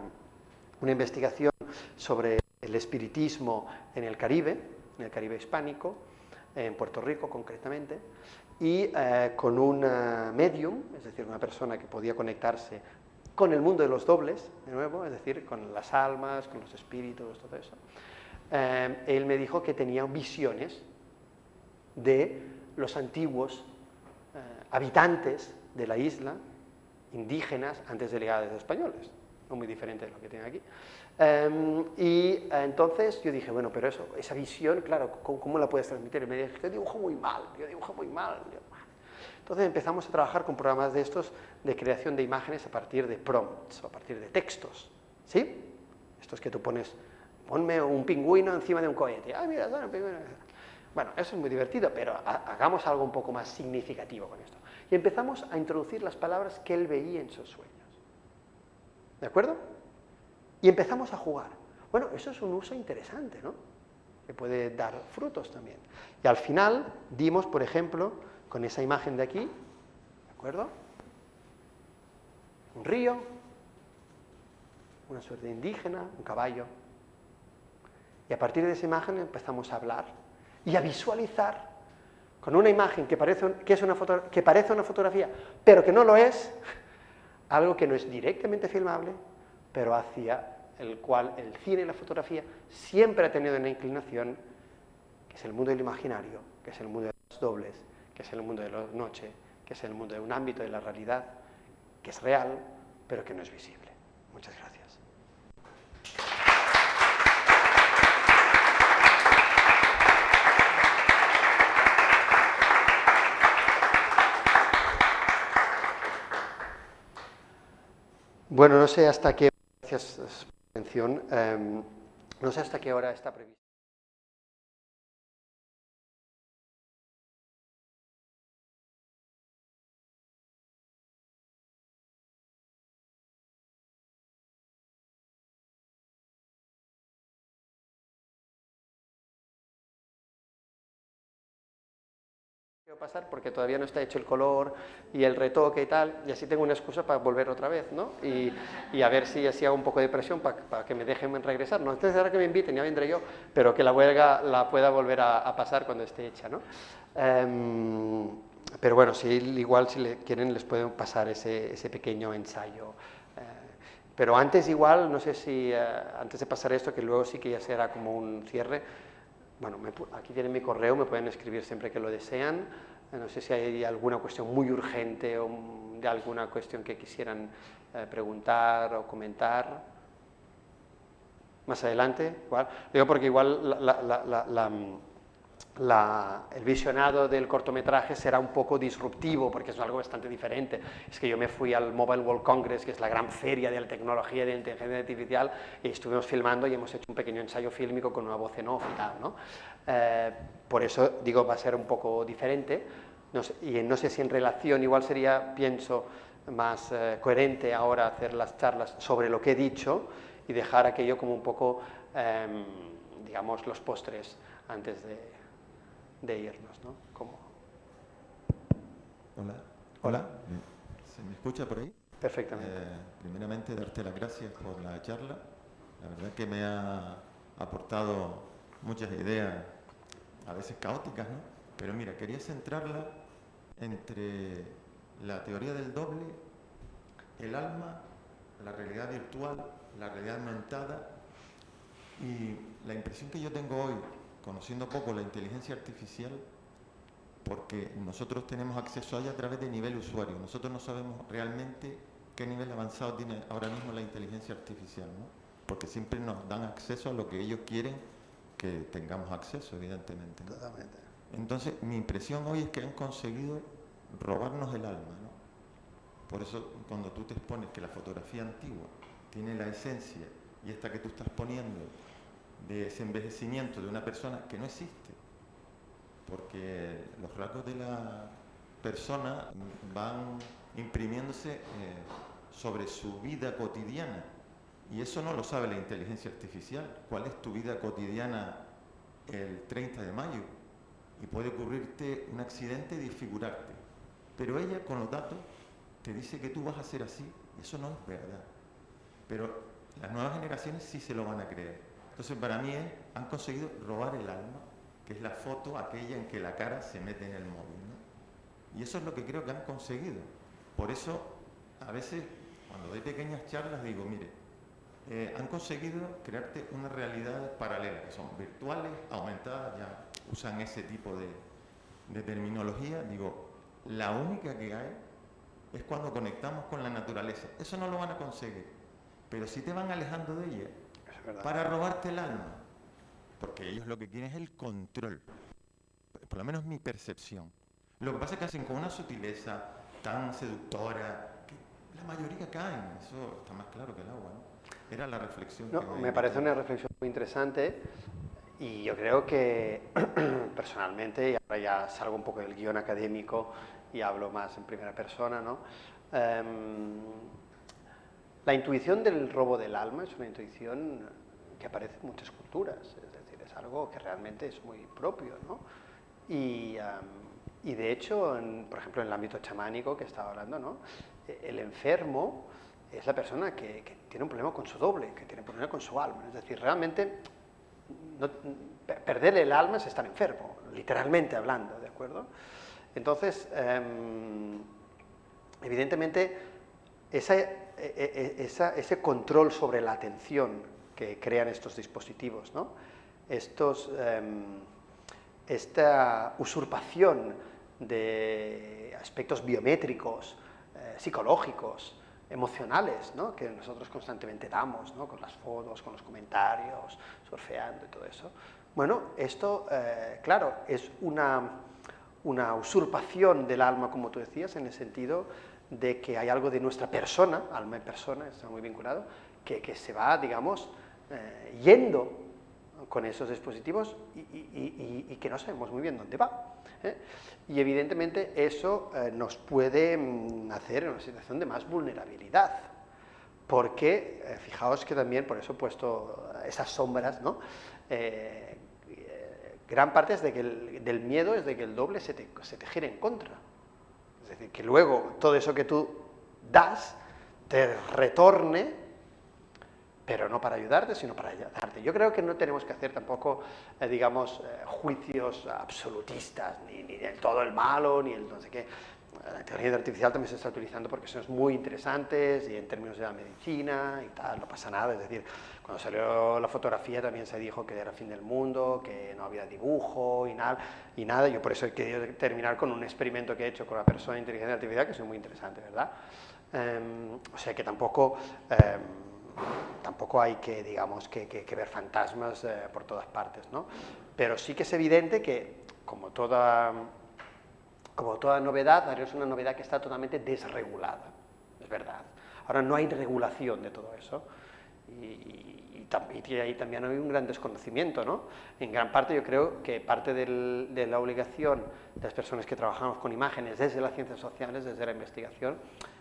investigación sobre el espiritismo en el Caribe hispánico, en Puerto Rico concretamente, y con una medium, es decir, una persona que podía conectarse con el mundo de los dobles, de nuevo, es decir, con las almas, con los espíritus, todo eso. Él me dijo que tenía visiones de los antiguos habitantes de la isla, indígenas, antes de llegar a los españoles, no muy diferente de lo que tienen aquí. Y entonces yo dije, bueno, pero eso, esa visión, claro, ¿cómo la puedes transmitir? Y me dije, yo dibujo muy mal. Entonces empezamos a trabajar con programas de estos de creación de imágenes a partir de prompts, o a partir de textos, ¿sí? Estos que tú pones, ponme un pingüino encima de un cohete. Ah, mira, un pingüino. Bueno, eso es muy divertido, pero hagamos algo un poco más significativo con esto. Y empezamos a introducir las palabras que él veía en sus sueños. ¿De acuerdo? Y empezamos a jugar. Bueno, eso es un uso interesante, ¿no? Que puede dar frutos también. Y al final dimos, por ejemplo, con esa imagen de aquí, ¿de acuerdo? Un río, una suerte de indígena, un caballo. Y a partir de esa imagen empezamos a hablar y a visualizar con una imagen que parece una fotografía, pero que no lo es, algo que no es directamente filmable, pero hacia el cual el cine y la fotografía siempre ha tenido una inclinación, que es el mundo del imaginario, que es el mundo de los dobles, que es el mundo de la noche, que es el mundo de un ámbito de la realidad, que es real, pero que no es visible. Muchas gracias. Bueno, no sé hasta qué, gracias por la atención, no sé hasta qué hora está previsto. Pasar porque todavía no está hecho el color y el retoque y tal, y así tengo una excusa para volver otra vez, ¿no? Y a ver si así hago un poco de presión para que me dejen regresar. No es necesario que me inviten, ya vendré yo, pero que la huelga la pueda volver a pasar cuando esté hecha, ¿no? Pero bueno, si igual si quieren les pueden pasar ese pequeño ensayo. Pero antes igual, no sé si antes de pasar esto, que luego sí que ya será como un cierre. Bueno, aquí tienen mi correo, me pueden escribir siempre que lo desean. No sé si hay alguna cuestión muy urgente o de alguna cuestión que quisieran preguntar o comentar. Más adelante, igual. Digo porque igual el visionado del cortometraje será un poco disruptivo porque es algo bastante diferente. Es que yo me fui al Mobile World Congress, que es la gran feria de la tecnología y de la inteligencia artificial, y estuvimos filmando y hemos hecho un pequeño ensayo fílmico con una voz en off y tal, ¿no? Por eso digo, va a ser un poco diferente, y no sé si en relación, igual sería, pienso, más coherente ahora hacer las charlas sobre lo que he dicho y dejar aquello como un poco, digamos, los postres antes de irnos, ¿no? Como... Hola. Hola. ¿Se me escucha por ahí? Perfectamente. Primeramente, darte las gracias por la charla. La verdad que me ha aportado muchas ideas, a veces caóticas, ¿no? Pero mira, quería centrarla entre la teoría del doble, el alma, la realidad virtual, la realidad aumentada, y la impresión que yo tengo hoy, conociendo poco la inteligencia artificial, porque nosotros tenemos acceso a ella a través de nivel usuario. Nosotros no sabemos realmente qué nivel avanzado tiene ahora mismo la inteligencia artificial, ¿no? Porque siempre nos dan acceso a lo que ellos quieren que tengamos acceso, evidentemente, ¿no? Totalmente. Entonces, mi impresión hoy es que han conseguido robarnos el alma, ¿no? Por eso, cuando tú te expones que la fotografía antigua tiene la esencia y esta que tú estás poniendo de ese envejecimiento de una persona que no existe, porque los rasgos de la persona van imprimiéndose sobre su vida cotidiana, y eso no lo sabe la inteligencia artificial. ¿Cuál es tu vida cotidiana el 30 de mayo? Y puede ocurrirte un accidente y desfigurarte, pero ella con los datos te dice que tú vas a ser así, y eso no es verdad. Pero las nuevas generaciones sí se lo van a creer. Entonces, para mí han conseguido robar el alma, que es la foto aquella en que la cara se mete en el móvil, ¿no? Y eso es lo que creo que han conseguido. Por eso, a veces, cuando doy pequeñas charlas, digo, mire, han conseguido crearte una realidad paralela, que son virtuales, aumentadas, ya usan ese tipo de terminología, digo, la única que hay es cuando conectamos con la naturaleza. Eso no lo van a conseguir, pero sí te van alejando de ella para robarte el alma, porque ellos lo que quieren es el control, por lo menos mi percepción. Lo que pasa es que hacen con una sutileza tan seductora que la mayoría caen, eso está más claro que el agua, ¿no? Era la reflexión No, que me parece una reflexión muy interesante y yo creo que personalmente, y ahora ya salgo un poco del guión académico y hablo más en primera persona, ¿no? La intuición del robo del alma es una intuición que aparece en muchas culturas, es decir, es algo que realmente es muy propio, ¿no? Y de hecho, por ejemplo, en el ámbito chamánico que estaba hablando, ¿no? El enfermo es la persona que tiene un problema con su doble, que tiene un problema con su alma. Es decir, realmente perder el alma es estar enfermo, literalmente hablando, ¿de acuerdo? Entonces, evidentemente, ese control sobre la atención que crean estos dispositivos, ¿no? Esta usurpación de aspectos biométricos, psicológicos, emocionales, ¿no? Que nosotros constantemente damos, ¿no? Con las fotos, con los comentarios, surfeando y todo eso. Bueno, esto, claro, es una usurpación del alma, como tú decías, en el sentido de que hay algo de nuestra persona, alma y persona, está muy vinculado, que se va, digamos, yendo con esos dispositivos y que no sabemos muy bien dónde va. Y evidentemente eso nos puede hacer en una situación de más vulnerabilidad, porque fijaos que también, por eso he puesto esas sombras, ¿no? Gran parte es del miedo es de que el doble se te gire en contra. Es decir, que luego todo eso que tú das te retorne, pero no para ayudarte, sino para ayudarte. Yo creo que no tenemos que hacer tampoco, digamos, juicios absolutistas, ni del todo el malo, ni el no sé qué. La inteligencia artificial también se está utilizando porque son muy interesantes y en términos de la medicina y tal, no pasa nada. Es decir, cuando salió la fotografía también se dijo que era el fin del mundo, que no había dibujo y nada. Yo por eso he querido terminar con un experimento que he hecho con la persona de inteligencia artificial, que es muy interesante, ¿verdad? O sea que tampoco hay que, digamos, que ver fantasmas por todas partes, ¿no? Pero sí que es evidente que, como toda novedad, ahora es una novedad que está totalmente desregulada, es verdad. Ahora no hay regulación de todo eso y ahí también hay un gran desconocimiento, ¿no? En gran parte yo creo que parte de la obligación de las personas que trabajamos con imágenes desde las ciencias sociales, desde la investigación,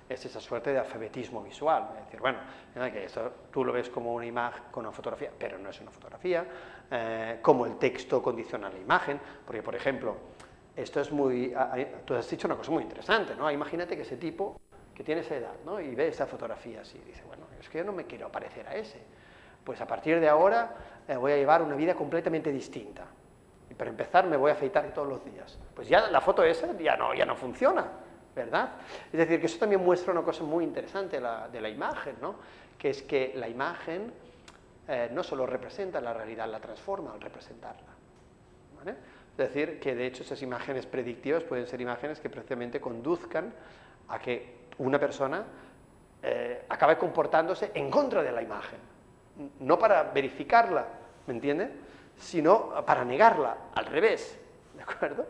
es esa suerte de alfabetismo visual, es decir, bueno, que esto tú lo ves como una imagen, con una fotografía, pero no es una fotografía, como el texto condiciona la imagen, porque por ejemplo, esto es muy, tú has dicho una cosa muy interesante, ¿no? Imagínate que ese tipo que tiene esa edad, ¿no? Y ve esa fotografía así, y dice, bueno, es que yo no me quiero parecer a ese, pues a partir de ahora voy a llevar una vida completamente distinta, y para empezar me voy a afeitar todos los días, pues ya la foto esa ya no funciona, ¿verdad? Es decir, que eso también muestra una cosa muy interesante de la imagen, ¿no? Que es que la imagen no solo representa la realidad, la transforma al representarla, ¿vale? Es decir, que de hecho esas imágenes predictivas pueden ser imágenes que precisamente conduzcan a que una persona acabe comportándose en contra de la imagen, no para verificarla, ¿me entiende?, sino para negarla, al revés, ¿de acuerdo?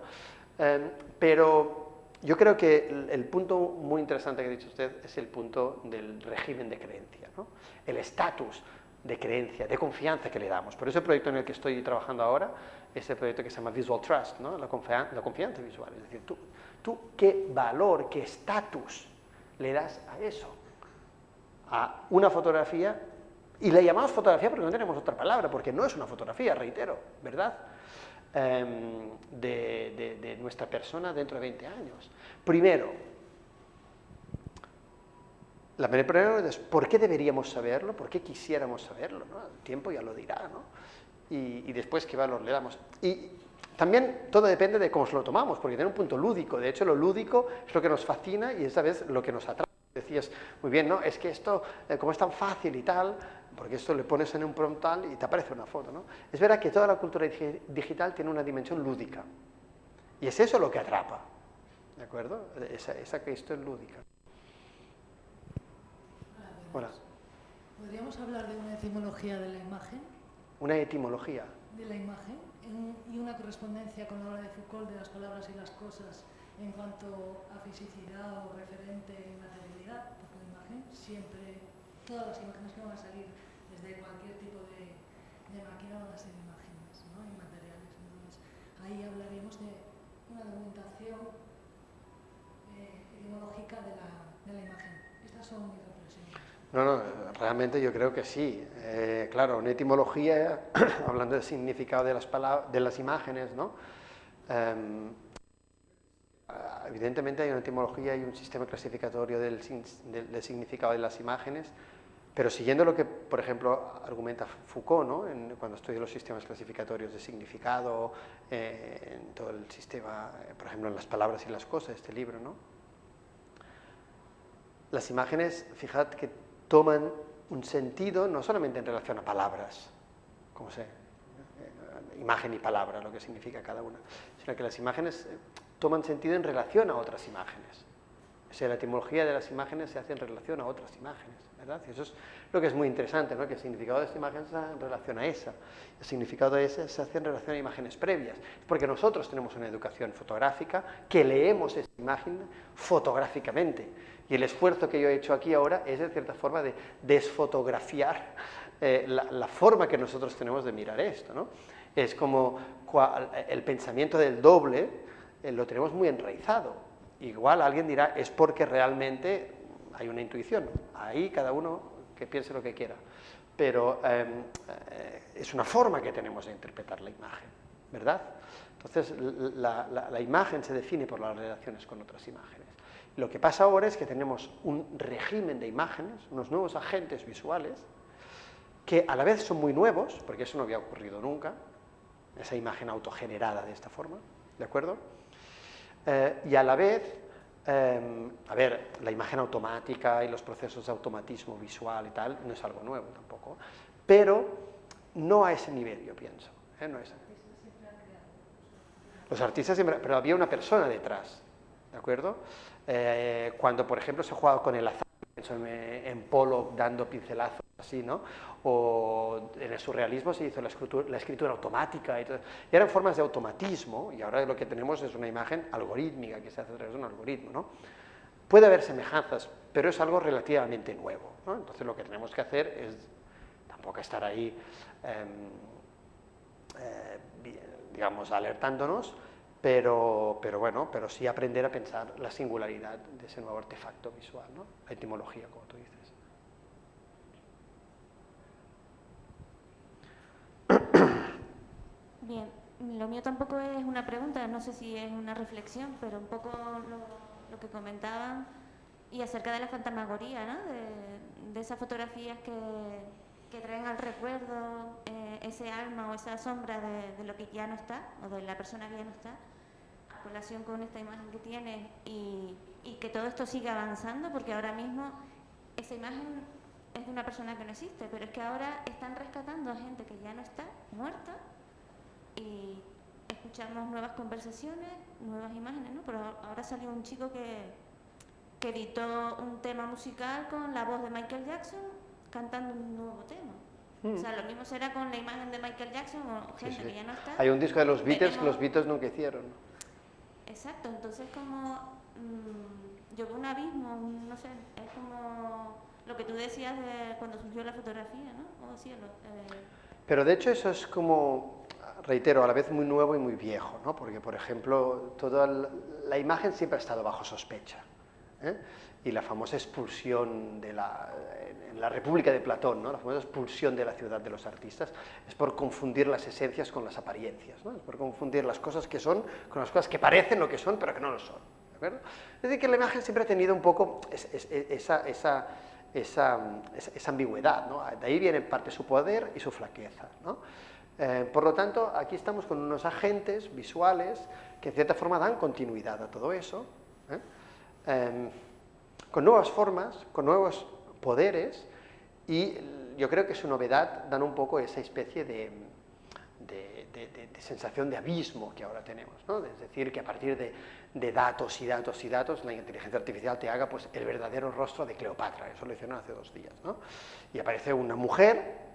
Pero yo creo que el punto muy interesante que ha dicho usted es el punto del régimen de creencia, ¿no? El estatus de creencia, de confianza que le damos. Por eso el proyecto en el que estoy trabajando ahora es el proyecto que se llama Visual Trust, ¿no? La confianza visual. Es decir, tú qué valor, qué estatus le das a eso, a una fotografía, y le llamamos fotografía porque no tenemos otra palabra, porque no es una fotografía, reitero, ¿verdad?, de nuestra persona dentro de 20 años. Primero, la primera pregunta es ¿por qué deberíamos saberlo? ¿Por qué quisiéramos saberlo? ¿No? El tiempo ya lo dirá, ¿no? Y después qué valor le damos. Y también todo depende de cómo se lo tomamos, porque tiene un punto lúdico. De hecho, lo lúdico es lo que nos fascina y es a veces lo que nos atrae. Decías, muy bien, ¿no? Es que esto, como es tan fácil y tal, porque esto le pones en un prompt tal y te aparece una foto, ¿no? Es verdad que toda la cultura digital tiene una dimensión lúdica. Y es eso lo que atrapa, ¿de acuerdo? Esa cuestión lúdica. Hola. ¿Podríamos hablar de una etimología de la imagen? Una etimología. De la imagen y una correspondencia con la obra de Foucault de las palabras y las cosas en cuanto a fisicidad o referente y materialidad, porque la imagen siempre, todas las imágenes que van a salir desde cualquier tipo de máquina van a ser imágenes, ¿no? Inmateriales. Entonces, ahí hablaríamos de una documentación etimológica de la imagen. Estas son mis reflexiones. No, realmente yo creo que sí. Claro, una etimología, hablando del significado de las palabras, de las imágenes, ¿no? Evidentemente hay una etimología y un sistema clasificatorio del significado de las imágenes, pero siguiendo lo que, por ejemplo, argumenta Foucault, ¿no? Cuando estudia los sistemas clasificatorios de significado, en todo el sistema, por ejemplo, en las palabras y las cosas, este libro, ¿no? Las imágenes, fijad que toman un sentido no solamente en relación a palabras, como sé, imagen y palabra, lo que significa cada una, sino que las imágenes toman sentido en relación a otras imágenes. O sea, la etimología de las imágenes se hace en relación a otras imágenes, ¿verdad? Y eso es lo que es muy interesante, ¿no? Que el significado de esta imagen se hace en relación a esa. El significado de esa se hace en relación a imágenes previas. Porque nosotros tenemos una educación fotográfica que leemos esa imagen fotográficamente. Y el esfuerzo que yo he hecho aquí ahora es, de cierta forma, de desfotografiar la forma que nosotros tenemos de mirar esto, ¿no? Es como el pensamiento del doble lo tenemos muy enraizado. Igual alguien dirá, es porque realmente hay una intuición. Ahí cada uno que piense lo que quiera. Pero es una forma que tenemos de interpretar la imagen, ¿verdad? Entonces, la imagen se define por las relaciones con otras imágenes. Lo que pasa ahora es que tenemos un régimen de imágenes, unos nuevos agentes visuales, que a la vez son muy nuevos, porque eso no había ocurrido nunca, esa imagen autogenerada de esta forma, ¿de acuerdo? Y a la vez, a ver, la imagen automática y los procesos de automatismo visual y tal, no es algo nuevo tampoco, pero no a ese nivel, yo pienso, no es. Los artistas siempre, pero había una persona detrás, ¿de acuerdo? Cuando, por ejemplo, se jugaba con el azar, pienso en Pollock dando pincelazos así, ¿no? O en el surrealismo se hizo la escritura automática y todo. Y eran formas de automatismo, y ahora lo que tenemos es una imagen algorítmica que se hace a través de un algoritmo, ¿no? Puede haber semejanzas, pero es algo relativamente nuevo, ¿no? Entonces lo que tenemos que hacer es tampoco estar ahí, digamos, alertándonos, pero bueno, pero sí aprender a pensar la singularidad de ese nuevo artefacto visual, ¿no? La etimología, como tú dices. Bien, lo mío tampoco es una pregunta, no sé si es una reflexión, pero un poco lo que comentaban y acerca de la fantasmagoría, ¿no? De esas fotografías que traen al recuerdo ese alma o esa sombra de lo que ya no está, o de la persona que ya no está, en relación con esta imagen que tiene y que todo esto sigue avanzando, porque ahora mismo esa imagen es de una persona que no existe, pero es que ahora están rescatando a gente que ya no está, muerta, y escuchamos nuevas conversaciones, nuevas imágenes, ¿no? Pero ahora salió un chico que editó un tema musical con la voz de Michael Jackson cantando un nuevo tema. O sea, lo mismo será con la imagen de Michael Jackson o gente que ya no está. Hay un disco de los Beatles que los Beatles nunca hicieron. Exacto, entonces como yo veo un abismo, no sé, es como lo que tú decías de cuando surgió la fotografía, ¿no? O cielo. Pero de hecho eso es como, reitero, a la vez muy nuevo y muy viejo, ¿no? Porque, por ejemplo, toda la imagen siempre ha estado bajo sospecha, ¿eh? Y la famosa expulsión en la República de Platón, ¿no? La famosa expulsión de la ciudad de los artistas, es por confundir las esencias con las apariencias, ¿no? Es por confundir las cosas que son con las cosas que parecen lo que son, pero que no lo son, ¿de acuerdo? Es decir, que la imagen siempre ha tenido un poco esa ambigüedad, ¿no? De ahí viene en parte su poder y su flaqueza, ¿no? Por lo tanto, aquí estamos con unos agentes visuales que en cierta forma dan continuidad a todo eso, con nuevas formas, con nuevos poderes, y yo creo que su novedad dan un poco esa especie de sensación de abismo que ahora tenemos, ¿no? Es decir, que a partir de datos y datos y datos, la inteligencia artificial te haga pues, el verdadero rostro de Cleopatra. Eso lo hicieron hace 2 días, ¿no? Y aparece una mujer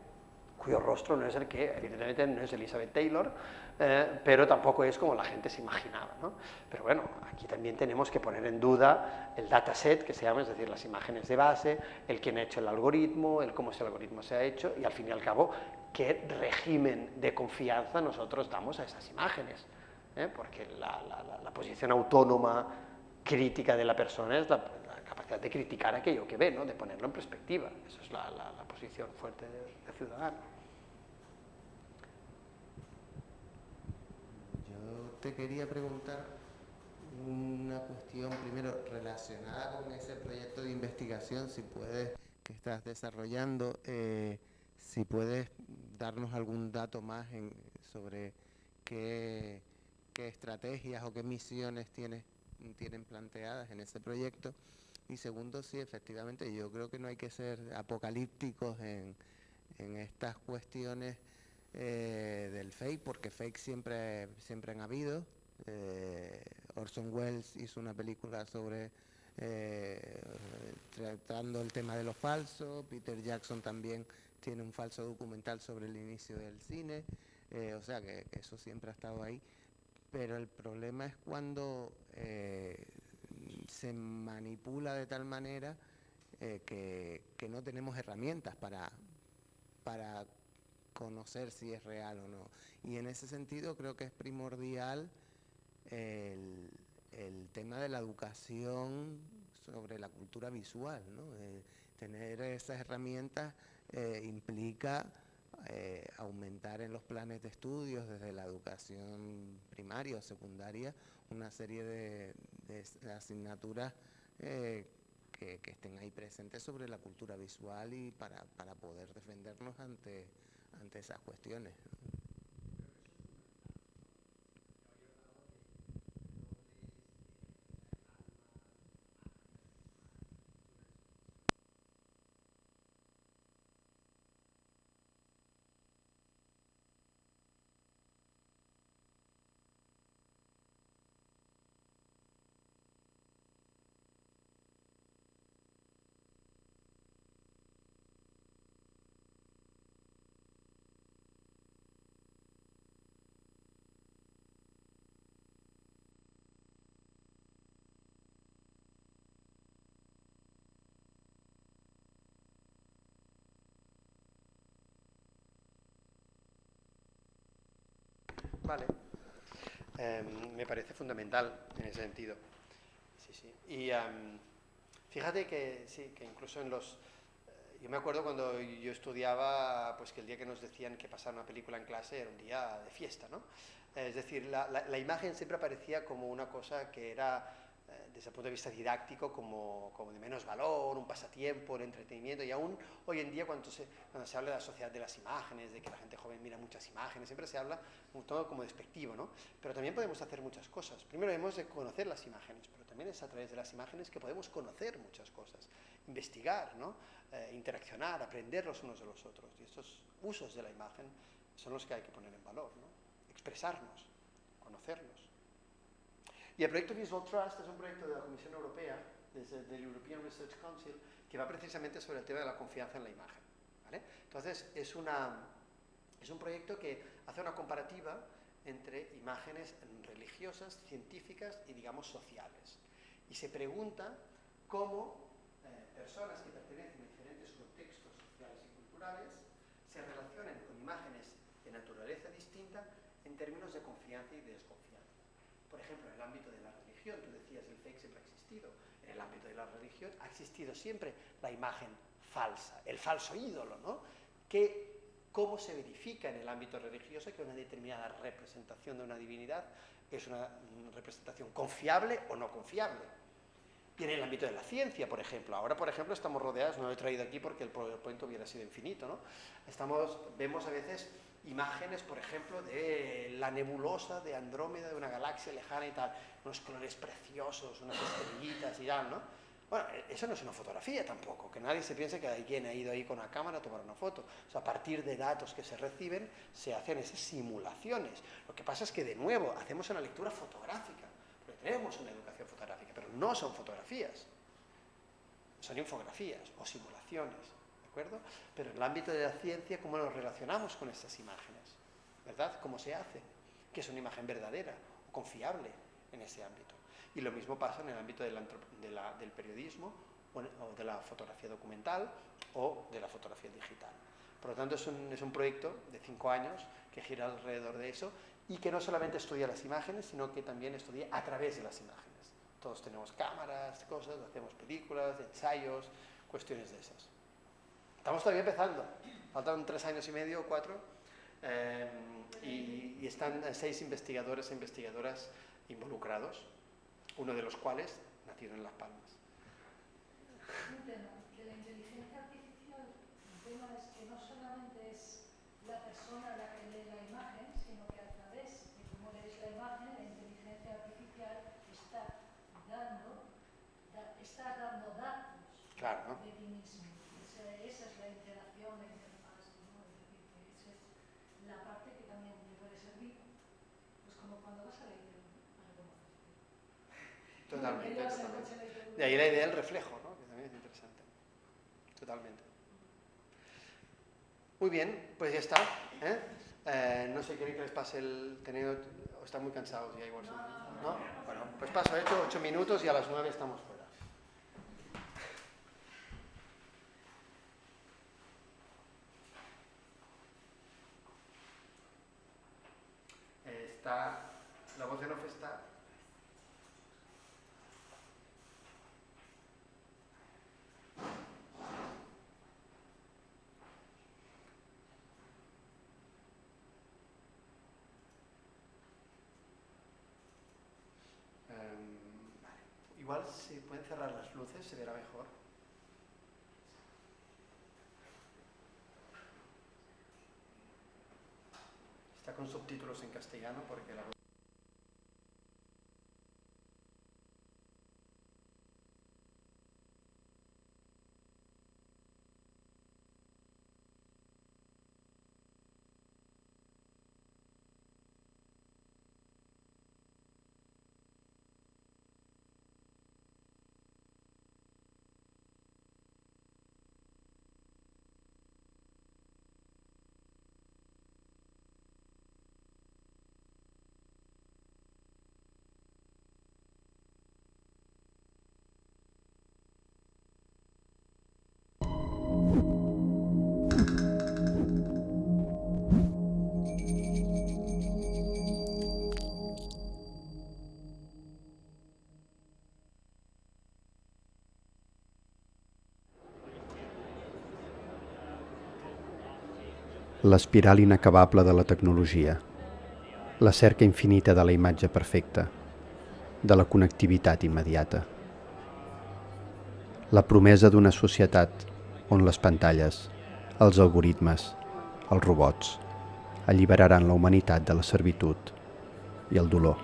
cuyo rostro no es el que, evidentemente no es Elizabeth Taylor, pero tampoco es como la gente se imaginaba, ¿no? Pero bueno, aquí también tenemos que poner en duda el dataset, que se llama, es decir, las imágenes de base, el quién ha hecho el algoritmo, el cómo ese algoritmo se ha hecho, y al fin y al cabo, qué régimen de confianza nosotros damos a esas imágenes, porque la posición autónoma, crítica de la persona es la capacidad de criticar aquello que ve, ¿no? De ponerlo en perspectiva. Esa es la posición fuerte de ciudadano. Yo te quería preguntar una cuestión primero relacionada con ese proyecto de investigación, si puedes, que estás desarrollando, si puedes darnos algún dato más sobre qué estrategias o qué misiones tienen planteadas en ese proyecto. Y segundo, sí, efectivamente, yo creo que no hay que ser apocalípticos en estas cuestiones del fake, porque fake siempre han habido. Orson Welles hizo una película sobre tratando el tema de lo falso. Peter Jackson también tiene un falso documental sobre el inicio del cine. O sea que eso siempre ha estado ahí. Pero el problema es cuando se manipula de tal manera que no tenemos herramientas para conocer si es real o no. Y en ese sentido creo que es primordial el tema de la educación sobre la cultura visual, ¿no? Tener esas herramientas implica aumentar en los planes de estudios desde la educación primaria o secundaria una serie de asignaturas que estén ahí presentes sobre la cultura visual y para poder defendernos ante esas cuestiones. Vale. Me parece fundamental en ese sentido. Sí, sí. Y fíjate que sí, que incluso en los... yo me acuerdo cuando yo estudiaba, pues que el día que nos decían que pasar una película en clase era un día de fiesta, ¿no? Es decir, la imagen siempre aparecía como una cosa que era, desde el punto de vista didáctico, como de menos valor, un pasatiempo, un entretenimiento, y aún hoy en día cuando se habla de la sociedad de las imágenes, de que la gente joven mira muchas imágenes, siempre se habla todo como despectivo, ¿no? Pero también podemos hacer muchas cosas. Primero hemos de conocer las imágenes, pero también es a través de las imágenes que podemos conocer muchas cosas, investigar, ¿no? Interaccionar, aprender los unos de los otros. Y estos usos de la imagen son los que hay que poner en valor, ¿no? Expresarnos, conocernos. Y el proyecto Visual Trust es un proyecto de la Comisión Europea, desde el European Research Council, que va precisamente sobre el tema de la confianza en la imagen, ¿vale? Entonces, es un proyecto que hace una comparativa entre imágenes religiosas, científicas y, digamos, sociales. Y se pregunta cómo personas que pertenecen a diferentes contextos sociales y culturales se relacionan con imágenes de naturaleza distinta en términos de confianza y desconfianza. Por ejemplo, en el ámbito de la religión, tú decías el fake siempre ha existido. En el ámbito de la religión ha existido siempre la imagen falsa, el falso ídolo, ¿no? ¿Cómo se verifica en el ámbito religioso que una determinada representación de una divinidad es una representación confiable o no confiable? Y en el ámbito de la ciencia, por ejemplo. Ahora, por ejemplo, estamos rodeados, no lo he traído aquí porque el PowerPoint hubiera sido infinito, ¿no? Vemos a veces imágenes, por ejemplo, de la nebulosa de Andrómeda, de una galaxia lejana y tal, unos colores preciosos, unas estrellitas y tal, ¿no? Bueno, eso no es una fotografía tampoco, que nadie se piense que alguien ha ido ahí con una cámara a tomar una foto. O sea, a partir de datos que se reciben, se hacen esas simulaciones. Lo que pasa es que, de nuevo, hacemos una lectura fotográfica, porque tenemos una educación fotográfica, pero no son fotografías, son infografías o simulaciones, ¿de acuerdo? Pero en el ámbito de la ciencia, ¿cómo nos relacionamos con estas imágenes? ¿Verdad? ¿Cómo se hace? ¿Qué es una imagen verdadera o confiable en ese ámbito? Y lo mismo pasa en el ámbito del periodismo o de la fotografía documental o de la fotografía digital. Por lo tanto, es un proyecto de 5 años que gira alrededor de eso y que no solamente estudia las imágenes, sino que también estudia a través de las imágenes. Todos tenemos cámaras, cosas, hacemos películas, ensayos, cuestiones de esas. Estamos todavía empezando, faltan 3 años y medio o 4, y están 6 investigadores e investigadoras involucrados, uno de los cuales nacido en Las Palmas. Un tema de la inteligencia artificial, el tema es que no solamente es la persona la que lee la imagen, sino que a través de cómo lees la imagen, la inteligencia artificial está dando datos Claro, ¿no? de ti mismo. Esa es la interacción, la interfaz, ¿no? Es decir, que esa es la parte que también me puede servir, pues como cuando vas a la ITV, a reconocer. Totalmente, totalmente. De ahí la idea del reflejo, ¿no? Que también es interesante. Totalmente. Muy bien, pues ya está. No sé, ¿queréis que les pase el tenido? ¿O están muy cansados ya igual? ¿No? Bueno, pues paso, he hecho 8 minutos y a las 9 estamos fuera. La voz en off está. Vale. Igual si pueden cerrar las luces se verá mejor. Está con subtítulos en castellano porque la l'espiral inacabable de la tecnologia, la cerca infinita de la imatge perfecta, de la connectivitat immediata. La promesa d'una societat on les pantalles, els algoritmes, els robots, alliberaran la humanitat de la servitud i el dolor.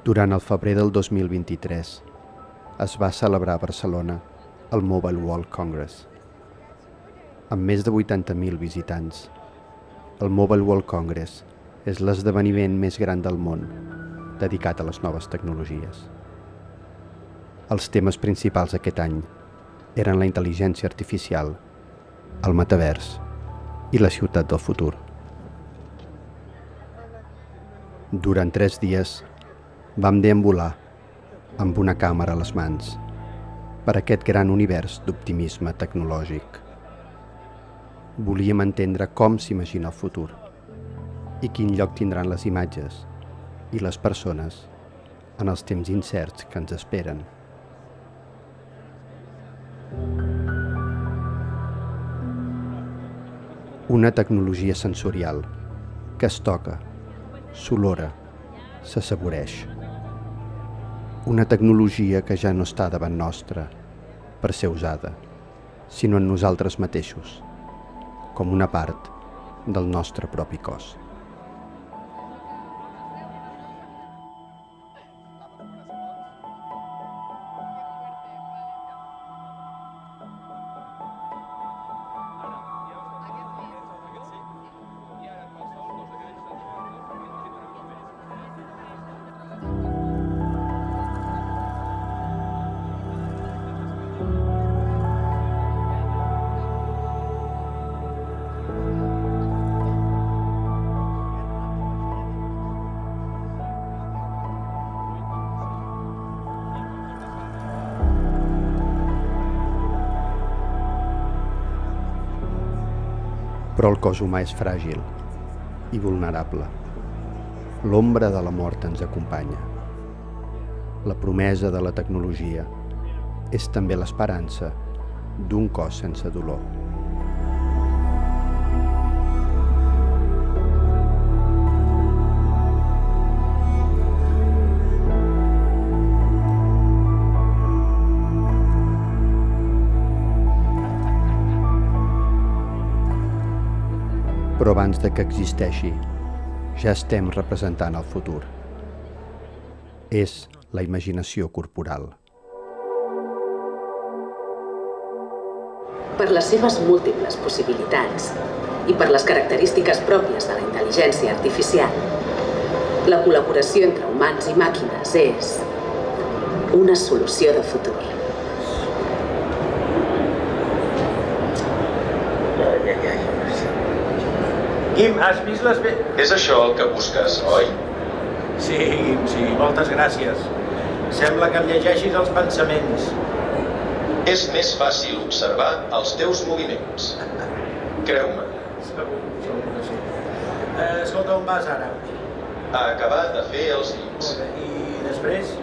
Durant el febrer del 2023 es va celebrar a Barcelona el Mobile World Congress. Amb més de 80.000 visitants, el Mobile World Congress és l'esdeveniment més gran del món dedicat a les noves tecnologies. Els temes principals aquest any eren la intel·ligència artificial, el metavers i la ciutat del futur. Durant 3 dies vam deambular amb una càmera a les mans per aquest gran univers d'optimisme tecnològic. Volíem entendre com s'imagina el futur i quin lloc tindran les imatges i les persones en els temps incerts que ens esperen. Una tecnologia sensorial que es toca, s'olora, s'assaboreix. Una tecnologia que ja no està davant nostra per ser usada, sinó en nosaltres mateixos, com una part del nostre propi cos. Però el cos humà és fràgil i vulnerable. L'ombra de la mort ens acompanya. La promesa de la tecnologia és també l'esperança d'un cos sense dolor. Però abans de que existeixi, ja estem representant el futur. És la imaginació corporal. Per les seves múltiples possibilitats i per les característiques pròpies de la intel·ligència artificial, la col·laboració entre humans i màquines és una solució de futur. Guim, has vist les... És això el que busques, oi? Sí, Guim, sí, moltes gràcies. Sembla que em llegeixis els pensaments. És més fàcil observar els teus moviments. Creu-me. Segur que sí. Escolta, on vas ara? A acabar de fer els dits. I després?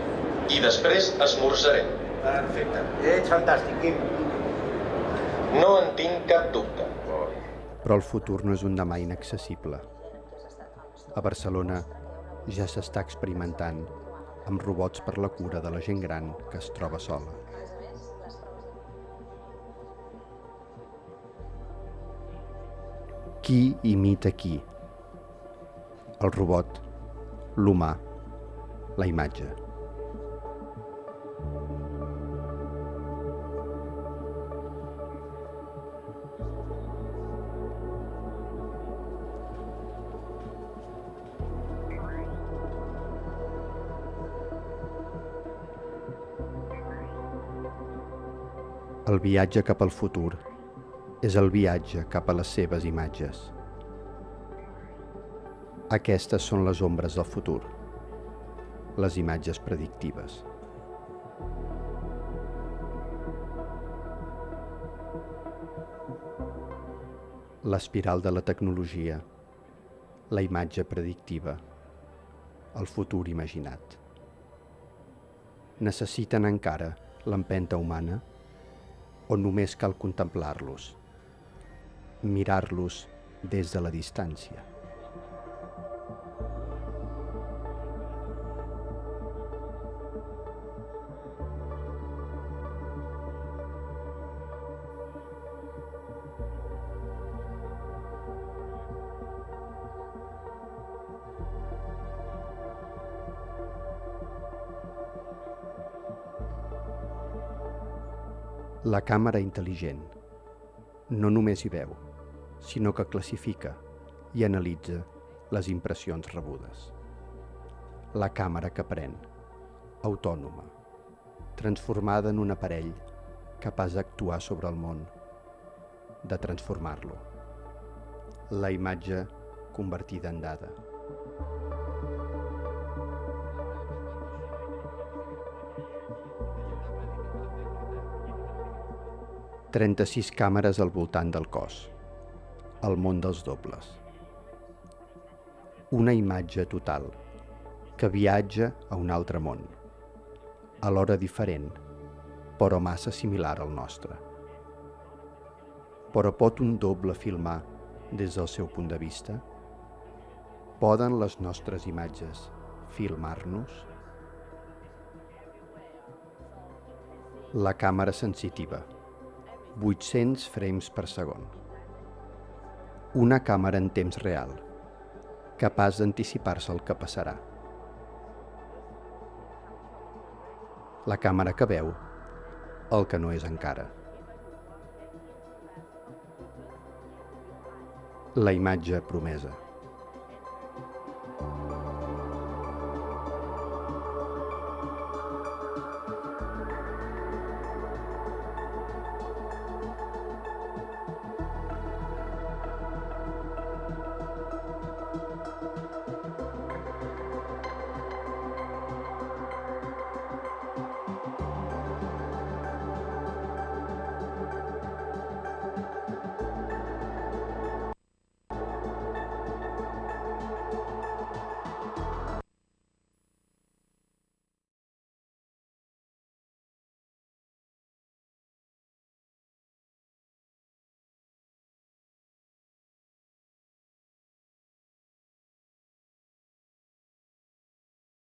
I després esmorzarem. Perfecte. Ets fantàstic, Guim. No en tinc cap dubte. Però el futur no és un demà inaccessible. A Barcelona ja s'està experimentant amb robots per la cura de la gent gran que es troba sola. Qui imita qui? El robot, l'humà, la imatge. El viatge cap al futur és el viatge cap a les seves imatges. Aquestes són les ombres del futur, les imatges predictives. L'espiral de la tecnologia, la imatge predictiva, el futur imaginat. Necessiten encara l'empenta humana o només cal contemplar-los, mirar-los des de la distància? La càmera intel·ligent no només hi veu, sinó que classifica i analitza les impressions rebudes. La càmera que aprèn, autònoma, transformada en un aparell capaç d'actuar sobre el món, de transformar-lo. La imatge convertida en dada. «36 càmeres al voltant del cos, el món dels dobles. Una imatge total que viatja a un altre món, alhora diferent, però massa similar al nostre. Però pot un doble filmar des del seu punt de vista? Poden les nostres imatges filmar-nos? La càmera sensitiva, 800 frames per segon. Una càmera en temps real, capaç d'anticipar-se el que passarà. La càmera que veu el que no és encara. La imatge promesa.